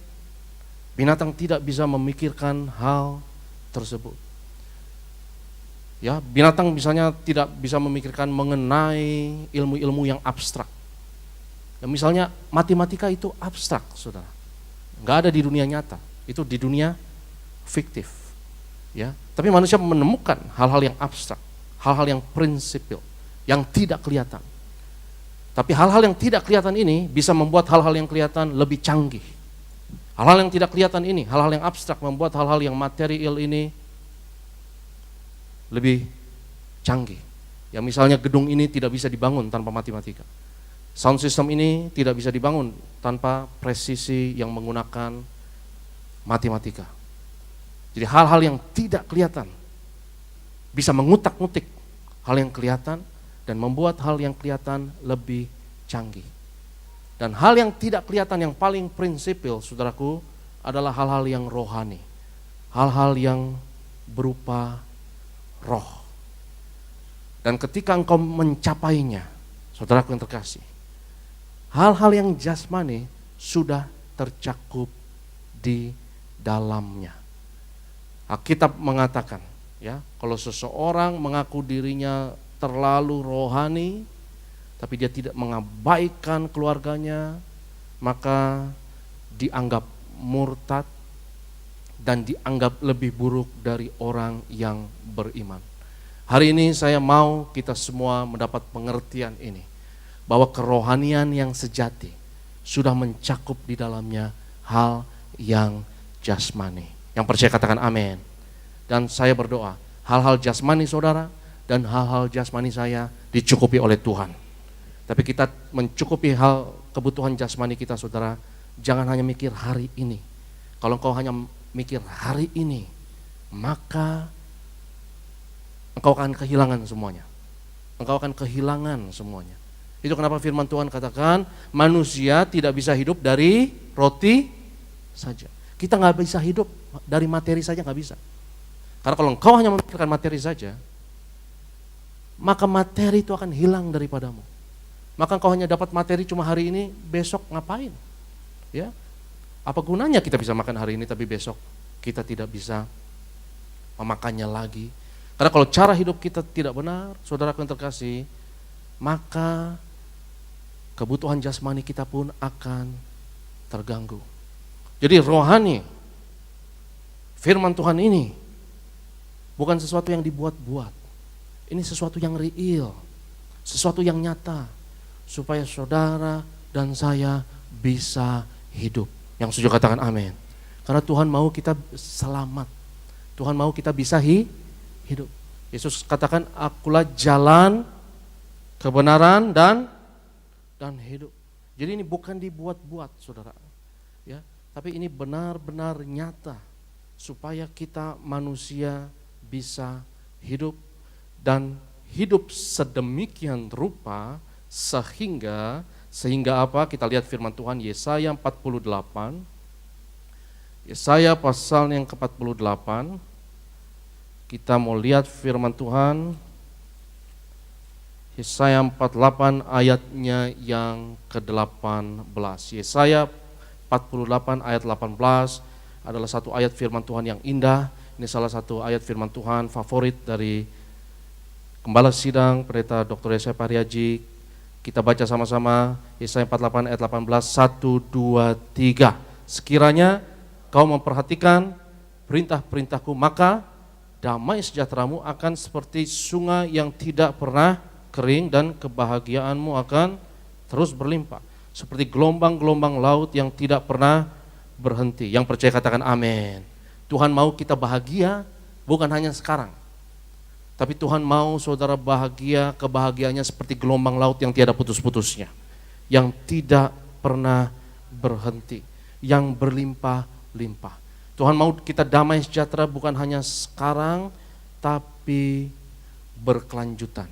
Binatang tidak bisa memikirkan hal tersebut. Ya, binatang misalnya tidak bisa memikirkan mengenai ilmu-ilmu yang abstrak. Ya, misalnya matematika itu abstrak, saudara. Nggak ada di dunia nyata, itu di dunia fiktif. Ya, tapi manusia menemukan hal-hal yang abstrak, hal-hal yang prinsipil, yang tidak kelihatan. Tapi hal-hal yang tidak kelihatan ini bisa membuat hal-hal yang kelihatan lebih canggih. Hal-hal yang tidak kelihatan ini, hal-hal yang abstrak membuat hal-hal yang material ini lebih canggih. Ya, misalnya gedung ini tidak bisa dibangun tanpa matematika. Sound system ini tidak bisa dibangun tanpa presisi yang menggunakan matematika. Jadi hal-hal yang tidak kelihatan bisa mengutak-ngutik hal yang kelihatan dan membuat hal yang kelihatan lebih canggih. Dan hal yang tidak kelihatan yang paling prinsipil, saudaraku, adalah hal-hal yang rohani. Hal-hal yang berupa roh. Dan ketika engkau mencapainya, saudaraku yang terkasih, hal-hal yang jasmani sudah tercakup di dalamnya. Alkitab mengatakan, ya, kalau seseorang mengaku dirinya terlalu rohani, tapi dia tidak mengabaikan keluarganya, maka dianggap murtad dan dianggap lebih buruk dari orang yang beriman. Hari ini saya mau kita semua mendapat pengertian ini, bahwa kerohanian yang sejati sudah mencakup di dalamnya hal yang jasmani. Yang percaya katakan amin. Dan saya berdoa, hal-hal jasmani saudara dan hal-hal jasmani saya dicukupi oleh Tuhan. Tapi kita mencukupi hal kebutuhan jasmani kita saudara, jangan hanya mikir hari ini. Kalau engkau hanya mikir hari ini, maka engkau akan kehilangan semuanya. Engkau akan kehilangan semuanya. Itu kenapa firman Tuhan katakan manusia tidak bisa hidup dari roti saja. Kita nggak bisa hidup dari materi saja, nggak bisa. Karena kalau engkau hanya memikirkan materi saja, maka materi itu akan hilang daripadamu. Maka engkau hanya dapat materi cuma hari ini, besok ngapain? Ya, apa gunanya kita bisa makan hari ini tapi besok kita tidak bisa memakannya lagi? Karena kalau cara hidup kita tidak benar, saudaraku yang terkasih, maka kebutuhan jasmani kita pun akan terganggu. Jadi rohani, firman Tuhan ini bukan sesuatu yang dibuat-buat. Ini sesuatu yang real, sesuatu yang nyata, supaya saudara dan saya bisa hidup. Yang setuju katakan amin. Karena Tuhan mau kita selamat, Tuhan mau kita bisa hidup. Yesus katakan, akulah jalan, kebenaran dan hidup. Jadi ini bukan dibuat-buat saudara, ya, tapi ini benar-benar nyata supaya kita manusia bisa hidup dan hidup sedemikian rupa sehingga apa? Kita lihat firman Tuhan Yesaya 48. Yesaya pasal yang ke-48. Kita mau lihat firman Tuhan Yesaya 48 ayatnya yang ke-18. Yesaya 48 ayat 18 adalah satu ayat firman Tuhan yang indah. Ini salah satu ayat firman Tuhan favorit dari Gembala Sidang Pendeta Dr. Yesaya Pariaji. Kita baca sama-sama Yesaya 48 ayat 18, 1, 2, 3. Sekiranya kau memperhatikan perintah-perintahku, maka damai sejahteramu akan seperti sungai yang tidak pernah kering dan kebahagiaanmu akan terus berlimpah. Seperti gelombang-gelombang laut yang tidak pernah berhenti. Yang percaya katakan amin. Tuhan mau kita bahagia bukan hanya sekarang. Tapi Tuhan mau saudara bahagia, kebahagiaannya seperti gelombang laut yang tiada putus-putusnya. Yang tidak pernah berhenti, yang berlimpah-limpah. Tuhan mau kita damai sejahtera bukan hanya sekarang, tapi berkelanjutan.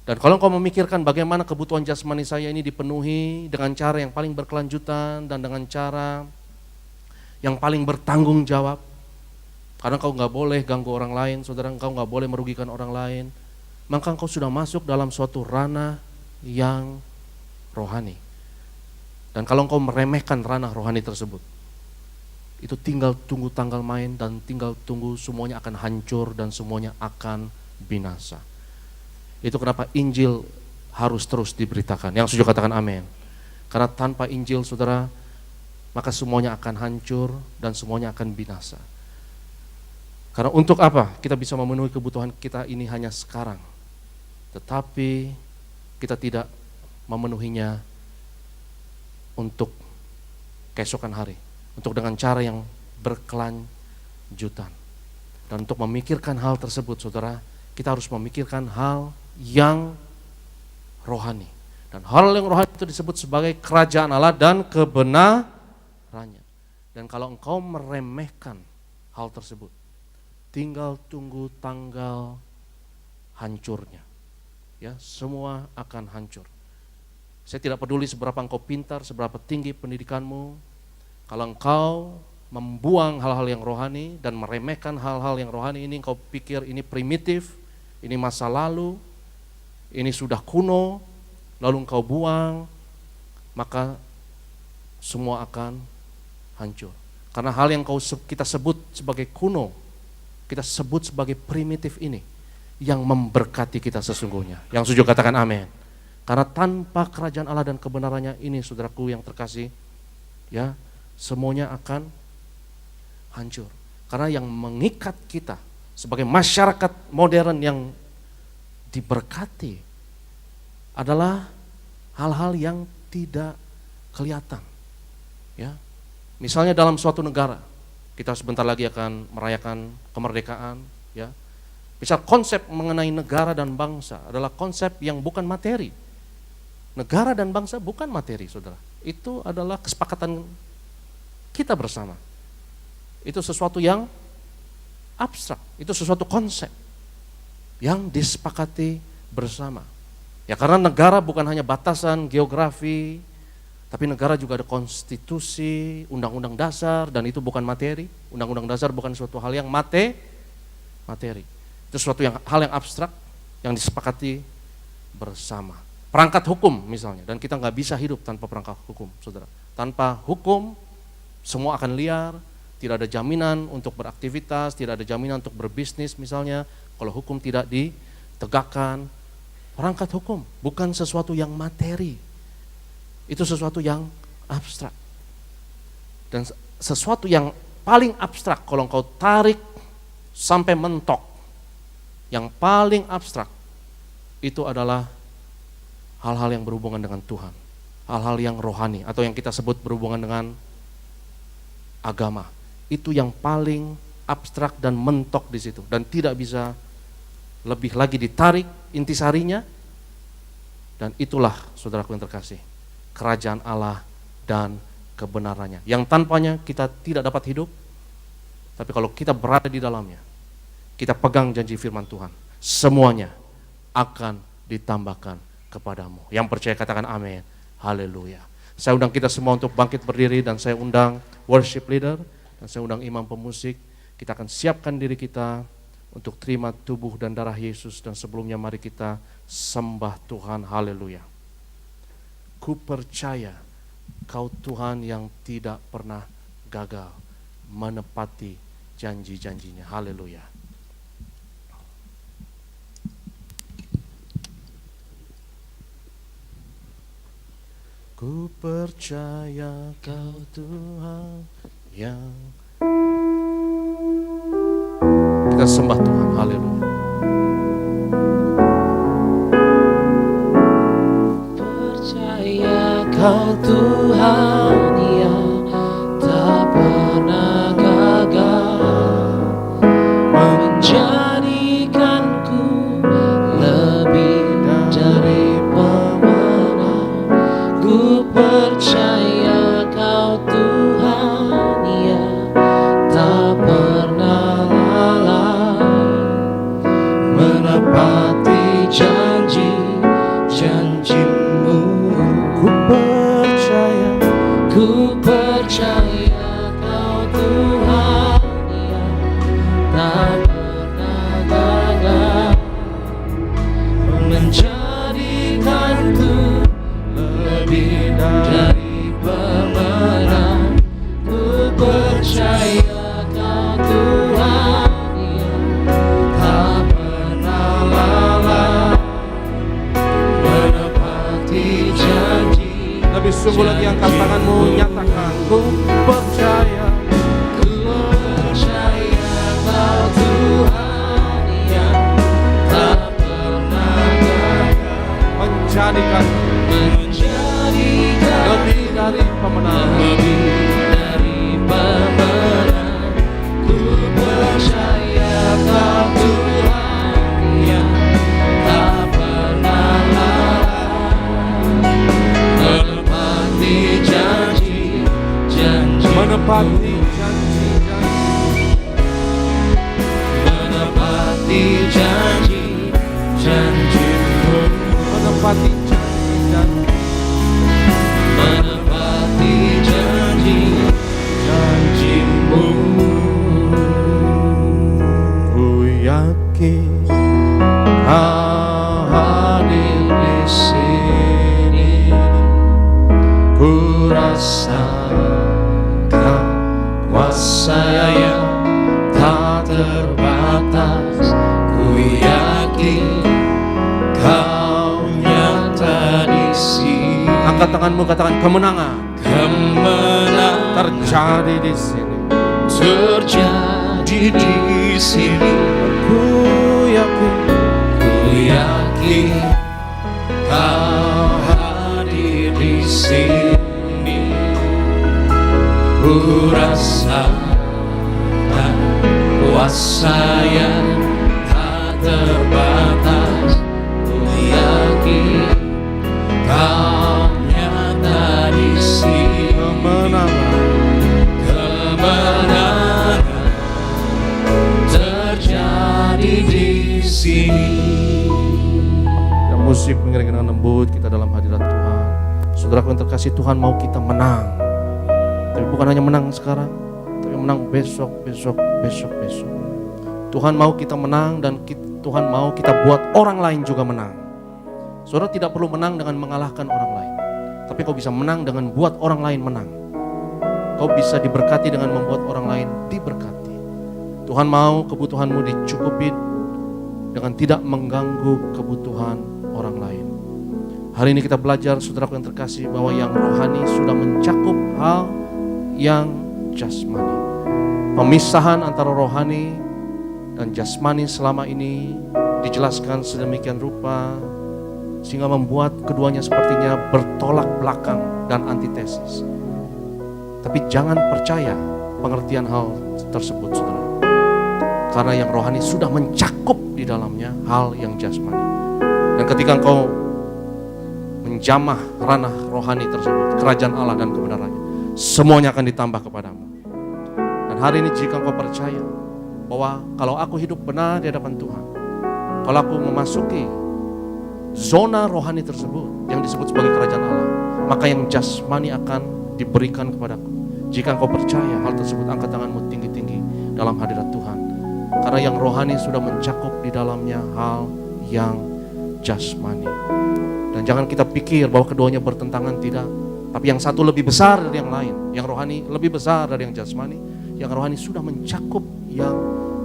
Dan kalau engkau memikirkan bagaimana kebutuhan jasmani saya ini dipenuhi dengan cara yang paling berkelanjutan dan dengan cara yang paling bertanggung jawab, karena engkau nggak boleh ganggu orang lain, saudara, engkau nggak boleh merugikan orang lain, maka engkau sudah masuk dalam suatu ranah yang rohani. Dan kalau engkau meremehkan ranah rohani tersebut, itu tinggal tunggu tanggal main dan tinggal tunggu semuanya akan hancur dan semuanya akan binasa. Itu kenapa Injil harus terus diberitakan. Yang setuju katakan amin. Karena tanpa Injil saudara, maka semuanya akan hancur dan semuanya akan binasa. Karena untuk apa kita bisa memenuhi kebutuhan kita ini hanya sekarang, tetapi kita tidak memenuhinya untuk keesokan hari, untuk dengan cara yang berkelanjutan. Dan untuk memikirkan hal tersebut saudara, kita harus memikirkan hal yang rohani. Dan hal yang rohani itu disebut sebagai kerajaan Allah dan kebenarannya. Dan kalau engkau meremehkan hal tersebut, tinggal tunggu tanggal hancurnya. Ya, semua akan hancur. Saya tidak peduli seberapa engkau pintar, seberapa tinggi pendidikanmu, kalau engkau membuang hal-hal yang rohani dan meremehkan hal-hal yang rohani ini, engkau pikir ini primitif, ini masa lalu, ini sudah kuno, lalu engkau buang, maka semua akan hancur. Karena hal yang kita sebut sebagai kuno, kita sebut sebagai primitif ini, yang memberkati kita sesungguhnya. Yang setuju katakan amin. Karena tanpa kerajaan Allah dan kebenarannya ini, saudaraku yang terkasih, ya, semuanya akan hancur. Karena yang mengikat kita sebagai masyarakat modern yang diberkati adalah hal-hal yang tidak kelihatan. Ya, misalnya dalam suatu negara, kita sebentar lagi akan merayakan kemerdekaan. Ya, misal konsep mengenai negara dan bangsa adalah konsep yang bukan materi. Negara dan bangsa bukan materi, saudara. Itu adalah kesepakatan kita bersama. Itu sesuatu yang abstrak, itu sesuatu konsep yang disepakati bersama. Ya, karena negara bukan hanya batasan geografi, tapi negara juga ada konstitusi, undang-undang dasar, dan itu bukan materi. Undang-undang dasar bukan suatu hal yang materi. Itu suatu hal yang abstrak yang disepakati bersama. Perangkat hukum misalnya, dan kita nggak bisa hidup tanpa perangkat hukum, saudara. Tanpa hukum, semua akan liar, tidak ada jaminan untuk beraktivitas, tidak ada jaminan untuk berbisnis misalnya, kalau hukum tidak ditegakkan. Perangkat hukum bukan sesuatu yang materi, itu sesuatu yang abstrak. Dan sesuatu yang paling abstrak, kalau engkau tarik sampai mentok, yang paling abstrak, itu adalah hal-hal yang berhubungan dengan Tuhan, hal-hal yang rohani atau yang kita sebut berhubungan dengan agama. Itu yang paling abstrak dan mentok di situ dan tidak bisa lebih lagi ditarik intisarinya. Dan itulah saudaraku yang terkasih, kerajaan Allah dan kebenarannya, yang tanpanya kita tidak dapat hidup. Tapi kalau kita berada di dalamnya, kita pegang janji firman Tuhan, semuanya akan ditambahkan kepadamu. Yang percaya katakan amin. Haleluya. Saya undang kita semua untuk bangkit berdiri, dan saya undang worship leader, dan saya undang imam pemusik. Kita akan siapkan diri kita untuk terima tubuh dan darah Yesus, dan sebelumnya mari kita sembah Tuhan. Haleluya. Ku percaya Kau Tuhan yang tidak pernah gagal menepati janji-janjinya. Haleluya. Ku percaya Kau Tuhan yang... Kita sembah Tuhan, haleluya. Percaya Kau Tuhan yang tak pernah gagal menjadikanku lebih dari pemenang. Ku percaya Kau Tuhan yang tak pernah lalai menepati janji-janji-Mu. Ku percaya Kau Tuhan yang tak pernah lalai menepati janji. Lebih sungguh lagi angkat tanganmu, nyatakan ku percaya. Ku percaya Kau Tuhan yang tak pernah gagal Menjadikan lebih dari pemenang. lebih dari pemenang. Ku percaya Kau Tuhan yang tak pernah lalai menepati janji-janji, Menepati janji-janji, menepati janji-janji-Mu, menepati janji-janji, menepati janji-janji-Mu. ku yakin Kau hadir di sini. Ku rasakan kuasa yang tak terbatas. Ku yakin Kau nyata di sini. Angkat tanganmu, katakan kemenangan Kemenangan terjadi di sini. terjadi di sini. Ku yakin Ku yakin Kau hadir di sini. Ku rasakan kuasa yang tak terbatas. Ku yakin Kau nyata di sini. kemenangan Kemenangan terjadi di sini. yang musik mengiringi dengan lembut kita dalam hadirat Tuhan. Saudaraku yang terkasih, Tuhan mau kita menang. Tapi bukan hanya menang sekarang, tapi menang besok. Tuhan mau kita menang dan Tuhan mau kita buat orang lain juga menang. Saudara tidak perlu menang dengan mengalahkan orang lain, tapi kau bisa menang dengan buat orang lain menang. Kau bisa diberkati dengan membuat orang lain diberkati. Tuhan mau kebutuhanmu dicukupi dengan tidak mengganggu kebutuhan orang lain. Hari ini kita belajar, saudaraku yang terkasih, bahwa yang rohani sudah mencakup hal yang jasmani. Pemisahan antara rohani dan jasmani selama ini dijelaskan sedemikian rupa sehingga membuat keduanya sepertinya bertolak belakang dan antitesis. Tapi jangan percaya pengertian hal tersebut, saudara. Karena yang rohani sudah mencakup di dalamnya hal yang jasmani. Dan ketika engkau menjamah ranah rohani tersebut, kerajaan Allah dan kebenarannya, semuanya akan ditambah kepadamu. Dan hari ini jika engkau percaya bahwa kalau aku hidup benar di hadapan Tuhan, kalau aku memasuki zona rohani tersebut yang disebut sebagai kerajaan Allah, maka yang jasmani akan diberikan kepadaku. Jika engkau percaya hal tersebut, angkat tanganmu tinggi-tinggi dalam hadirat Tuhan. Karena yang rohani sudah mencakup di dalamnya hal yang jasmani. Dan jangan kita pikir bahwa keduanya bertentangan, tidak. Tapi yang satu lebih besar dari yang lain. Yang rohani lebih besar dari yang jasmani. Yang rohani sudah mencakup yang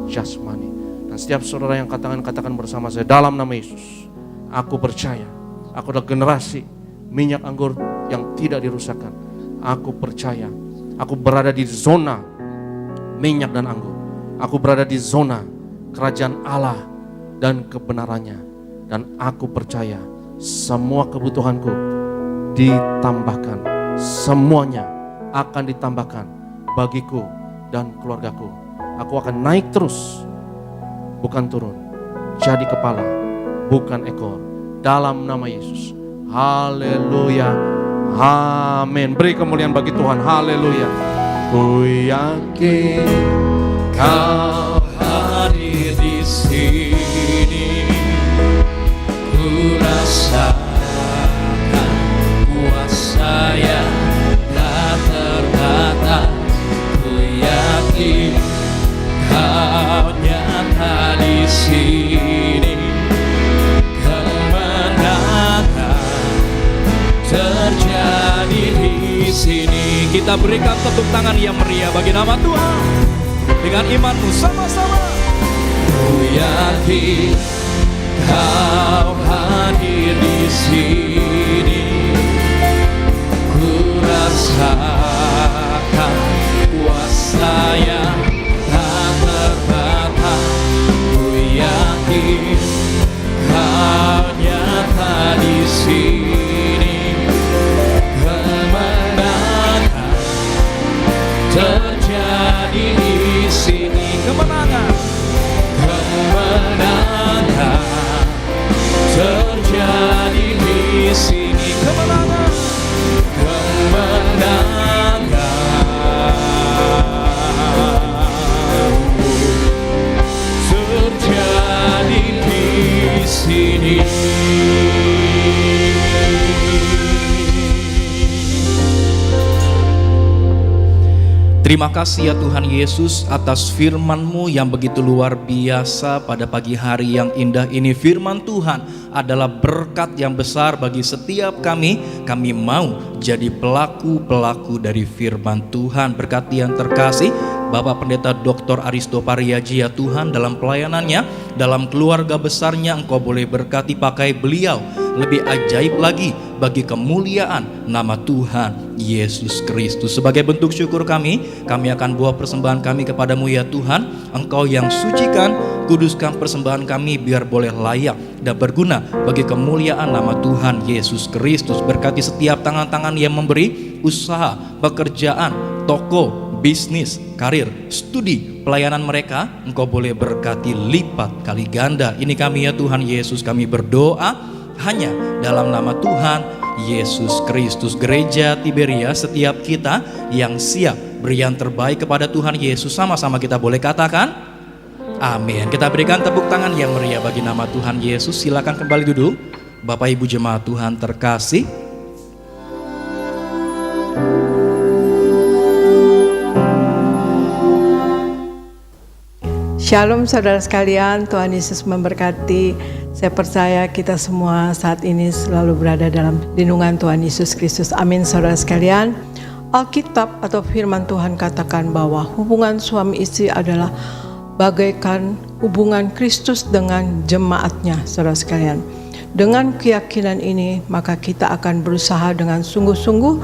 jasmani. Dan setiap saudara yang katakan bersama saya, dalam nama Yesus, aku percaya, aku adalah generasi minyak anggur yang tidak dirusakkan. Aku percaya, aku berada di zona minyak dan anggur. Aku berada di zona kerajaan Allah dan kebenarannya. Dan aku percaya semua kebutuhanku ditambahkan. Semuanya akan ditambahkan bagiku dan keluargaku. Aku akan naik terus, bukan turun. Jadi kepala, bukan ekor. Dalam nama Yesus. Haleluya. Amin. Beri kemuliaan bagi Tuhan. Haleluya. Ku yakin Kau hadir di sini. Ku rasakan kuasa yang tak terbatas. Ku yakin Kau nyata di sini. Kemenangan terjadi di sini. kita berikan tepuk tangan yang meriah bagi nama Tuhan. Dengan imanmu sama-sama. Ku yakin Kau hadir di sini. Ku rasakan kuasa yang tak terbatas. Ku yakin Kau nyata di sini. Kemenangan terjadi di sini. Kemenangan terjadi di sini. Kemenangan terjadi di sini. Terima kasih ya Tuhan Yesus atas firman-Mu yang begitu luar biasa pada pagi hari yang indah ini. Firman Tuhan adalah berkat yang besar bagi setiap kami. Kami mau jadi pelaku-pelaku dari firman Tuhan. Berkati yang terkasih Bapak Pendeta Dr. Aristo Pariaji ya Tuhan, dalam pelayanannya, dalam keluarga besarnya, Engkau boleh berkati, pakai beliau lebih ajaib lagi bagi kemuliaan nama Tuhan Yesus Kristus. Sebagai bentuk syukur kami akan bawa persembahan kami kepadamu ya Tuhan. Engkau yang sucikan, kuduskan persembahan kami biar boleh layak dan berguna bagi kemuliaan nama Tuhan Yesus Kristus. Berkati setiap tangan-tangan yang memberi, usaha, pekerjaan, toko, bisnis, karir, studi, pelayanan mereka, Engkau boleh berkati lipat kali ganda. Ini kami ya Tuhan Yesus, kami berdoa hanya dalam nama Tuhan Yesus Kristus. Gereja Tiberia, setiap kita yang siap beri yang terbaik kepada Tuhan Yesus, sama-sama kita boleh katakan amin. Kita berikan tepuk tangan yang meriah bagi nama Tuhan Yesus. Silakan kembali duduk Bapak Ibu jemaat Tuhan terkasih. Shalom saudara sekalian, Tuhan Yesus memberkati. Saya percaya kita semua saat ini selalu berada dalam lindungan Tuhan Yesus Kristus. Amin saudara sekalian. Alkitab atau firman Tuhan katakan bahwa hubungan suami istri adalah bagaikan hubungan Kristus dengan jemaatnya saudara sekalian. Dengan keyakinan ini maka kita akan berusaha dengan sungguh-sungguh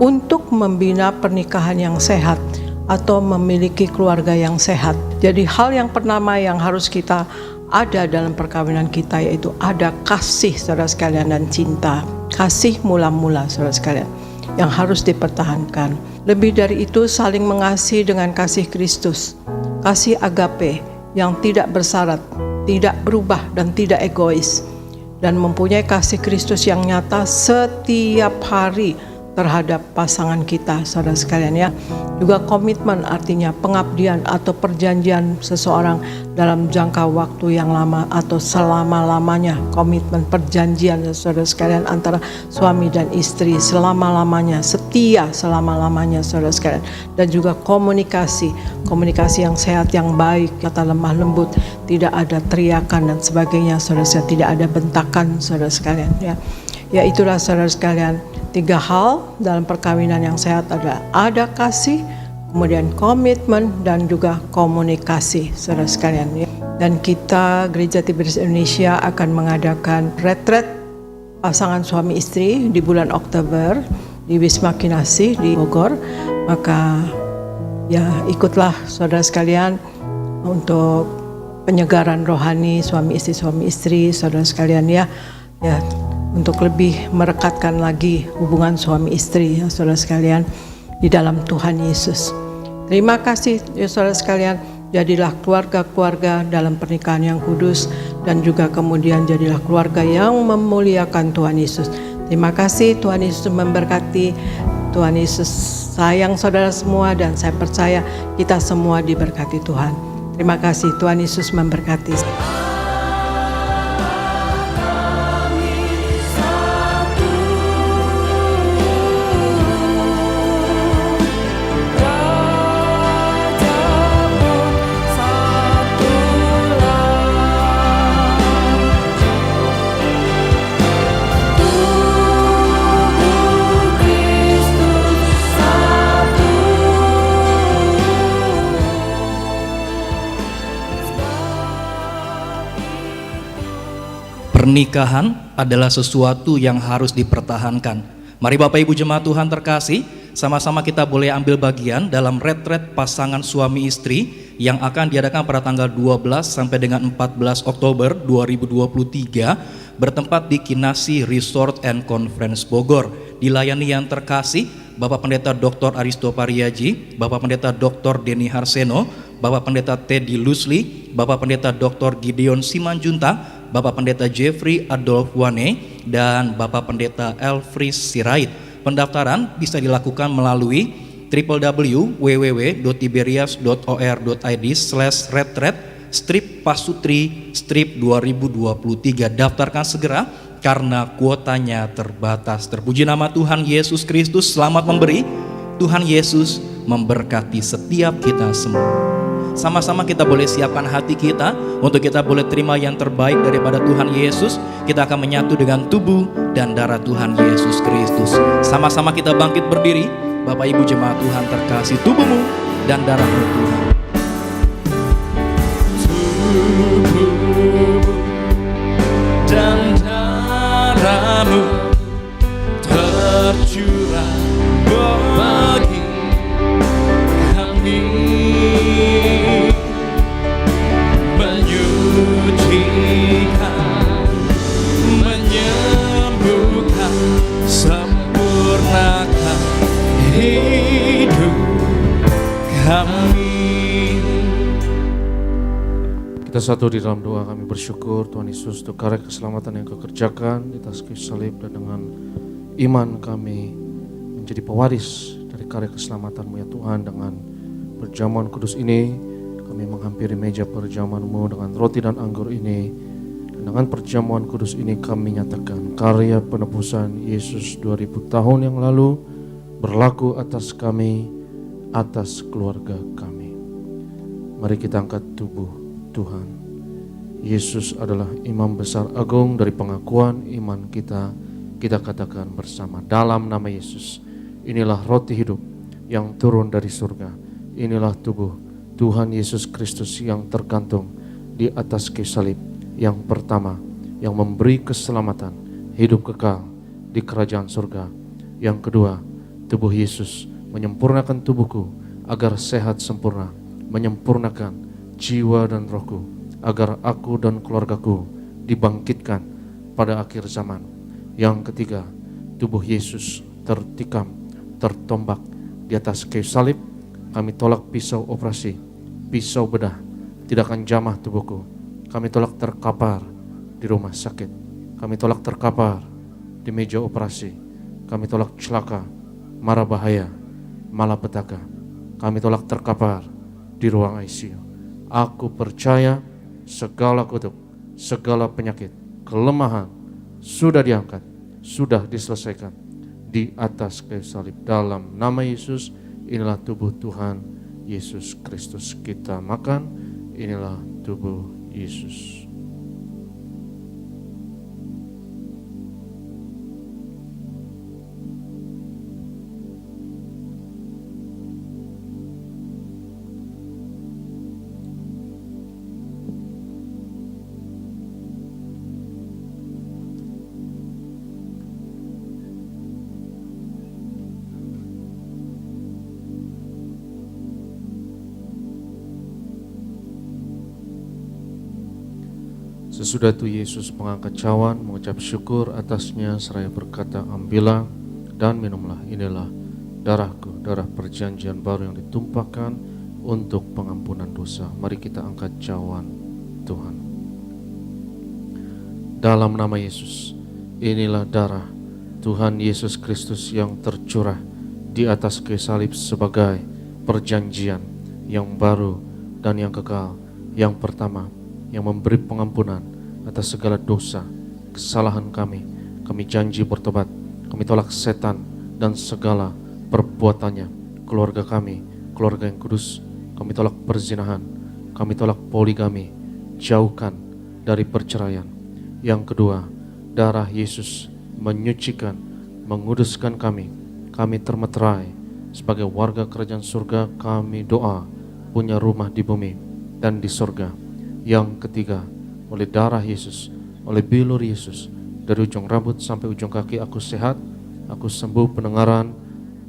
untuk membina pernikahan yang sehat atau memiliki keluarga yang sehat. Jadi hal yang pertama yang harus kita ada dalam perkawinan kita yaitu ada kasih saudara sekalian dan cinta. Kasih mula-mula saudara sekalian yang harus dipertahankan. Lebih dari itu saling mengasihi dengan kasih Kristus. Kasih agape yang tidak bersyarat, tidak berubah dan tidak egois. Dan mempunyai kasih Kristus yang nyata setiap hari terhadap pasangan kita saudara sekalian ya. Juga komitmen artinya pengabdian atau perjanjian seseorang dalam jangka waktu yang lama atau selama-lamanya. Komitmen perjanjian saudara sekalian antara suami dan istri selama-lamanya, setia selama-lamanya saudara sekalian. Dan juga komunikasi yang sehat, yang baik, kata lemah lembut, tidak ada teriakan dan sebagainya saudara sekalian, tidak ada bentakan saudara sekalian ya. Ya itulah saudara sekalian, 3 hal dalam perkawinan yang sehat ada kasih, kemudian komitmen dan juga komunikasi saudara sekalian ya. Dan kita Gereja Tiberia Indonesia akan mengadakan retret pasangan suami istri di bulan Oktober di Wisma Kinasih di Bogor. Maka ya ikutlah saudara sekalian untuk penyegaran rohani suami istri saudara sekalian ya. Ya, untuk lebih merekatkan lagi hubungan suami istri ya saudara sekalian di dalam Tuhan Yesus. Terima kasih ya saudara sekalian, jadilah keluarga-keluarga dalam pernikahan yang kudus dan juga kemudian jadilah keluarga yang memuliakan Tuhan Yesus. Terima kasih, Tuhan Yesus memberkati. Tuhan Yesus sayang saudara semua dan saya percaya kita semua diberkati Tuhan. Terima kasih, Tuhan Yesus memberkati. Pernikahan adalah sesuatu yang harus dipertahankan. Mari Bapak Ibu jemaat Tuhan terkasih, sama-sama kita boleh ambil bagian dalam retret pasangan suami istri yang akan diadakan pada tanggal 12 sampai dengan 14 Oktober 2023 bertempat di Kinasi Resort and Conference Bogor. Dilayani yang terkasih Bapak Pendeta Dr. Aristo Pariaji, Bapak Pendeta Dr. Denny Harseno, Bapak Pendeta Teddy Lusli, Bapak Pendeta Dr. Gideon Simanjuntak, Bapak Pendeta Jeffrey Adolf Wane, dan Bapak Pendeta Elfris Sirait. Pendaftaran bisa dilakukan melalui www.retret-pasutri-2023. Daftarkan segera karena kuotanya terbatas. Terpuji nama Tuhan Yesus Kristus. Selamat memberi. Tuhan Yesus memberkati setiap kita semua. Sama-sama kita boleh siapkan hati kita untuk kita boleh terima yang terbaik daripada Tuhan Yesus. Kita akan menyatu dengan tubuh dan darah Tuhan Yesus Kristus. Sama-sama kita bangkit berdiri. Bapak Ibu jemaat Tuhan terkasih, tubuhmu dan darahmu Tuhan. Tubuhmu dan darahmu tercurah bagi kami, menyucikan, menyembuhkan, sempurnakan hidup kami. Kita satu di dalam doa. Kami bersyukur Tuhan Yesus untuk karya keselamatan yang Kau kerjakan di atas kayu salib, dan dengan iman kami menjadi pewaris dari karya keselamatan-Mu ya Tuhan. Dengan perjamuan kudus ini kami menghampiri meja perjamuan-Mu dengan roti dan anggur ini, dan dengan perjamuan kudus ini kami nyatakan karya penebusan Yesus 2000 tahun yang lalu berlaku atas kami, atas keluarga kami. Mari kita angkat tubuh Tuhan. Yesus adalah imam besar agung. Dari pengakuan iman kita, kita katakan bersama, dalam nama Yesus, inilah roti hidup yang turun dari surga. Inilah tubuh Tuhan Yesus Kristus yang tergantung di atas kayu salib, yang pertama, yang memberi keselamatan, hidup kekal di kerajaan surga. Yang kedua, tubuh Yesus menyempurnakan tubuhku agar sehat sempurna, menyempurnakan jiwa dan rohku, agar aku dan keluargaku dibangkitkan pada akhir zaman. Yang ketiga, tubuh Yesus tertikam, tertombak di atas kayu salib. Kami tolak pisau operasi, pisau bedah, tidak akan jamah tubuhku. Kami tolak terkapar di rumah sakit, kami tolak terkapar di meja operasi, kami tolak celaka, mara bahaya, malapetaka. Kami tolak terkapar di ruang ICU. Aku percaya segala kutuk, segala penyakit, kelemahan sudah diangkat, sudah diselesaikan di atas kayu salib. Dalam nama Yesus, inilah tubuh Tuhan Yesus Kristus. Kita makan, inilah tubuh Yesus. Sesudah itu Yesus mengangkat cawan, mengucap syukur atasnya, seraya berkata, ambillah dan minumlah, inilah darahku, darah perjanjian baru yang ditumpahkan untuk pengampunan dosa. Mari kita angkat cawan Tuhan. Dalam nama Yesus, inilah darah Tuhan Yesus Kristus yang tercurah di atas kayu salib sebagai perjanjian yang baru dan yang kekal. Yang pertama, yang memberi pengampunan atas segala dosa, kesalahan kami. Kami janji bertobat. Kami tolak setan dan segala perbuatannya. Keluarga kami, keluarga yang kudus. Kami tolak perzinahan. Kami tolak poligami. Jauhkan dari perceraian. Yang kedua, darah Yesus menyucikan, menguduskan kami. Kami termeterai sebagai warga kerajaan surga. Kami doa punya rumah di bumi dan di surga. Yang ketiga, oleh darah Yesus oleh bilur Yesus. Dari ujung rambut sampai ujung kaki aku sehat, aku sembuh pendengaran,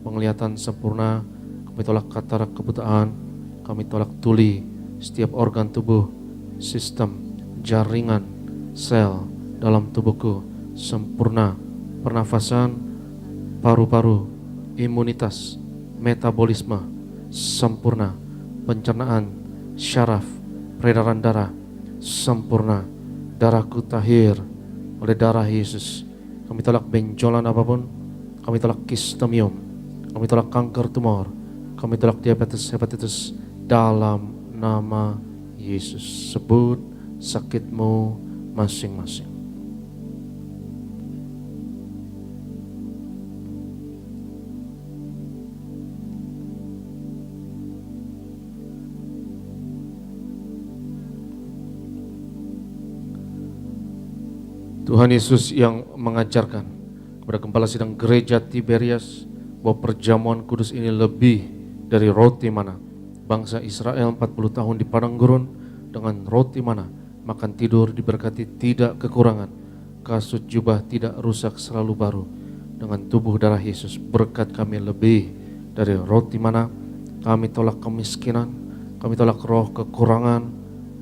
penglihatan sempurna. Kami tolak katarak kebutaan, kami tolak tuli, setiap organ tubuh, sistem, jaringan, sel dalam tubuhku sempurna. Pernafasan, paru-paru, imunitas, metabolisme sempurna. Pencernaan, syaraf, peredaran darah sempurna. Darahku tahir oleh darah Yesus. Kami tolak benjolan apapun, kami tolak kistemium, kami tolak kanker tumor, kami tolak diabetes, hepatitis dalam nama Yesus. Sebut sakitmu masing-masing. Tuhan Yesus yang mengajarkan kepada Gembala Sidang Gereja Tiberias bahwa perjamuan kudus ini lebih dari roti mana. Bangsa Israel 40 tahun di padang gurun dengan roti mana, makan tidur diberkati tidak kekurangan, kasut jubah tidak rusak selalu baru. Dengan tubuh darah Yesus berkat kami lebih dari roti mana. Kami tolak kemiskinan, kami tolak roh kekurangan,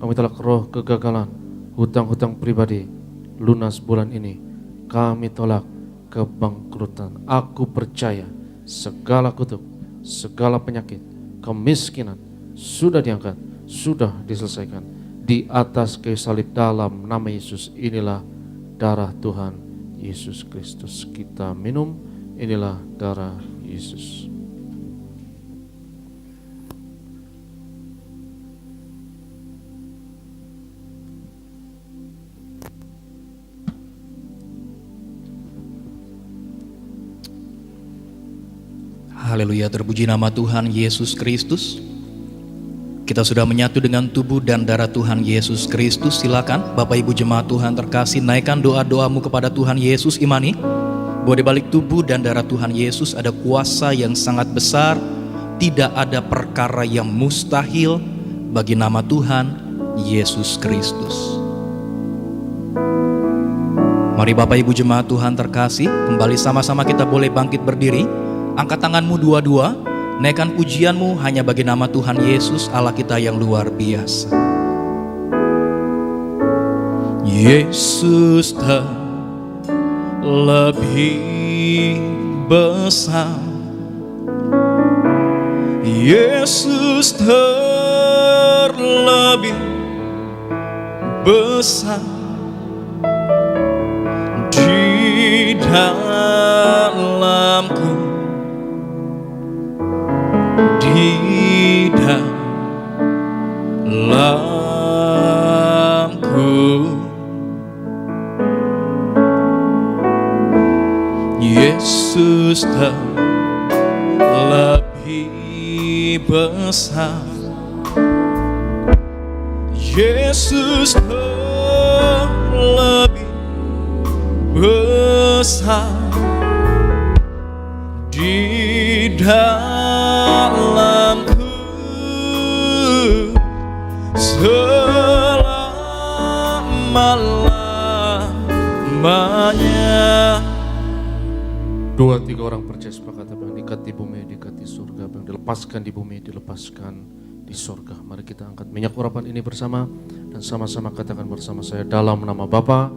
kami tolak roh kegagalan, hutang-hutang pribadi. Lunas bulan ini kami tolak kebangkrutan. Aku percaya segala kutuk, segala penyakit, kemiskinan sudah diangkat, sudah diselesaikan di atas kayu salib dalam nama Yesus. Inilah darah Tuhan Yesus Kristus. Kita minum, inilah darah Yesus. Haleluya, terpuji nama Tuhan Yesus Kristus. Kita sudah menyatu dengan tubuh dan darah Tuhan Yesus Kristus. Silakan Bapak Ibu jemaat Tuhan terkasih, naikkan doa-doamu kepada Tuhan Yesus. Imani bahwa di balik tubuh dan darah Tuhan Yesus ada kuasa yang sangat besar. Tidak ada perkara yang mustahil bagi nama Tuhan Yesus Kristus. Mari Bapak Ibu jemaat Tuhan terkasih, kembali sama-sama kita boleh bangkit berdiri. Angkat tanganmu dua-dua, naikkan pujianmu hanya bagi nama Tuhan Yesus, Allah kita yang luar biasa. Yesus terlebih besar, Yesus terlebih besar di dalamku, di dalamku. Yesus terlebih besar, Yesus terlebih besar di dalamku selama-lamanya. 2-3 orang percaya sepakat, apa yang diikat di bumi diikat di surga, apa yang dilepaskan di bumi dilepaskan di surga. Mari kita angkat minyak urapan ini bersama dan sama-sama katakan bersama saya, dalam nama Bapa,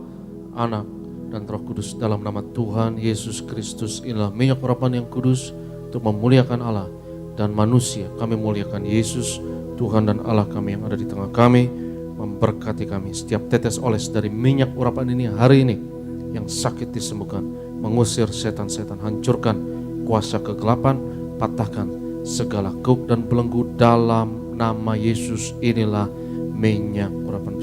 Anak dan Roh Kudus, dalam nama Tuhan Yesus Kristus. Inilah minyak urapan yang kudus untuk memuliakan Allah dan manusia. Kami muliakan Yesus, Tuhan dan Allah kami yang ada di tengah kami, memberkati kami. Setiap tetes oles dari minyak urapan ini hari ini, yang sakit disembuhkan, mengusir setan-setan, hancurkan kuasa kegelapan, patahkan segala kuk dan belenggu dalam nama Yesus. Inilah minyak urapan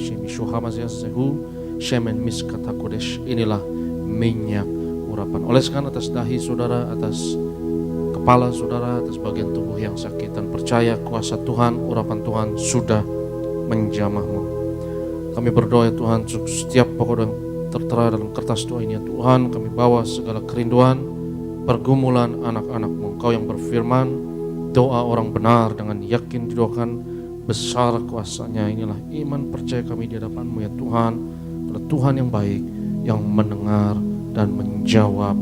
Shemen Miskata Kodesh. Inilah minyak urapan. Oleskan atas dahi saudara, atas kepala saudara, atas bagian tubuh yang sakit, dan percaya kuasa Tuhan, urapan Tuhan sudah menjamahmu. Kami berdoa ya Tuhan, setiap pokok yang tertera dalam kertas doa ini ya Tuhan, kami bawa segala kerinduan, pergumulan anak-anak-Mu. Engkau yang berfirman, doa orang benar dengan yakin didoakan, besar kuasanya. Inilah iman percaya kami di hadapan-Mu ya Tuhan. pada Tuhan yang baik, yang mendengar dan menjawab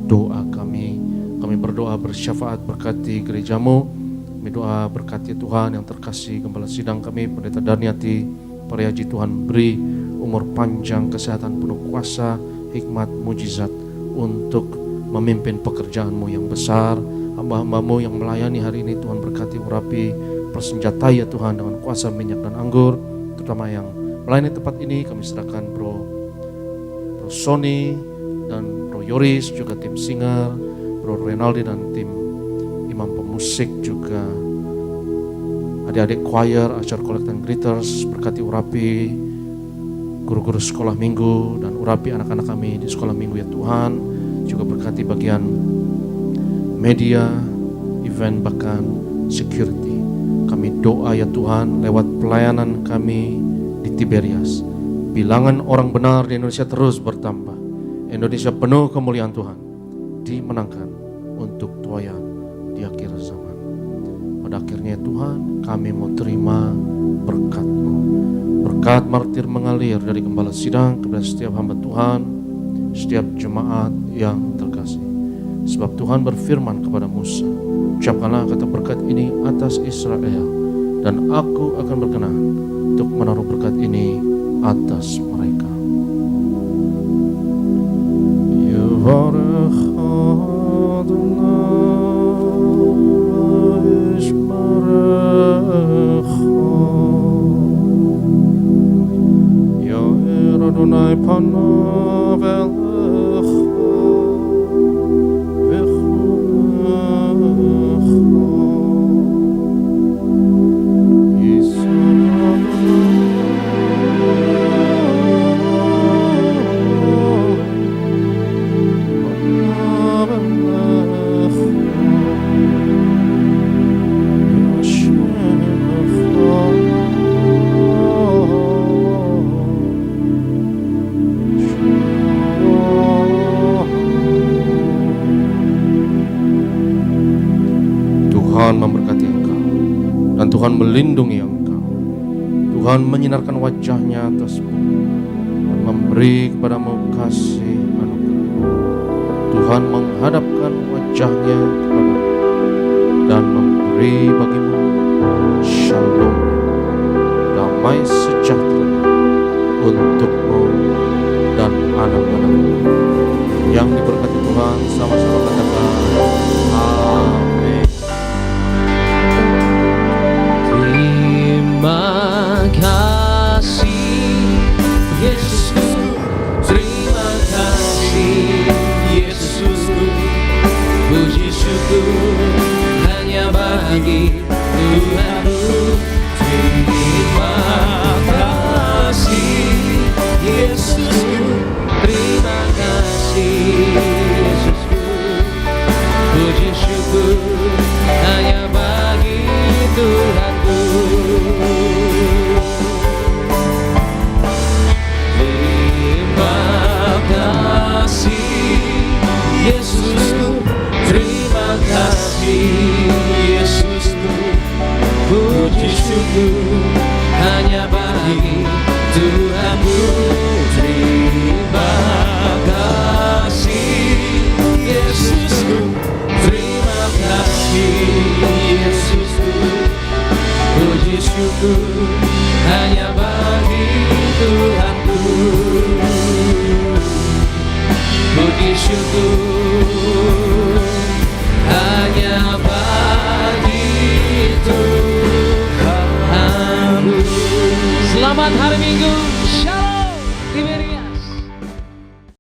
doa kami. Kami berdoa bersyafaat berkati gerejamu. Kami doa berkati Tuhan yang terkasih Gembala Sidang kami, Pendeta Darniati Pariaji. Tuhan beri umur panjang, kesehatan penuh kuasa, hikmat, mujizat untuk memimpin pekerjaan-Mu yang besar. Hamba-hamba-Mu yang melayani hari ini, Tuhan berkati, urapi, persenjatai ya Tuhan dengan kuasa minyak dan anggur. Terutama yang melayani tempat ini, kami serahkan Bro Sony dan Bro Yoris, juga tim singer, Bro Renaldi dan tim imam pemusik, juga adik-adik choir, acara collect and greeters. Berkati, urapi guru-guru sekolah minggu dan urapi anak-anak kami di sekolah minggu ya Tuhan. Juga berkati bagian media, event, bahkan security. Kami doa ya Tuhan, lewat pelayanan kami di Tiberias, bilangan orang benar di Indonesia terus bertambah. Indonesia penuh kemuliaan Tuhan, dimenangkan untuk tuayan di akhir zaman. Pada akhirnya Tuhan, kami mau terima berkat-Mu. Berkat martir mengalir dari Gembala Sidang kepada setiap hamba Tuhan, setiap jemaat yang terkasih. Sebab Tuhan berfirman kepada Musa, ucapkanlah kata berkat ini atas Israel, dan aku akan berkenan untuk menaruh berkat ini atas mereka. Adonai panav elecha v'chunecha Yisrael panav elecha Tuhan memberkati engkau dan Tuhan melindungi engkau. Tuhan menyinarkan wajahnya atasmu dan memberi kepadamu kasih anugerah. Tuhan menghadapkan wajahnya kepadamu dan memberi bagimu shalom, damai sejahtera untukmu dan anak-anakmu. Yang diberkati Tuhan sama-sama katakan amin. Terima kasih Yesus, terima kasih Yesus, puji syukur hanya bagi Tuhanku. Terima kasih Yesus, terima kasih Yesus, puji syukur hanya bagi Tuhanku. Terima kasih Yesus, terima kasih Yesus, puji syukur hanya bagi Tuhanku. Terima kasih Yesus, terima kasih Yesus, puji syukur hanya bagi Tuhanku. Puji syukur hanya bagi Tuhanku. Selamat hari Minggu.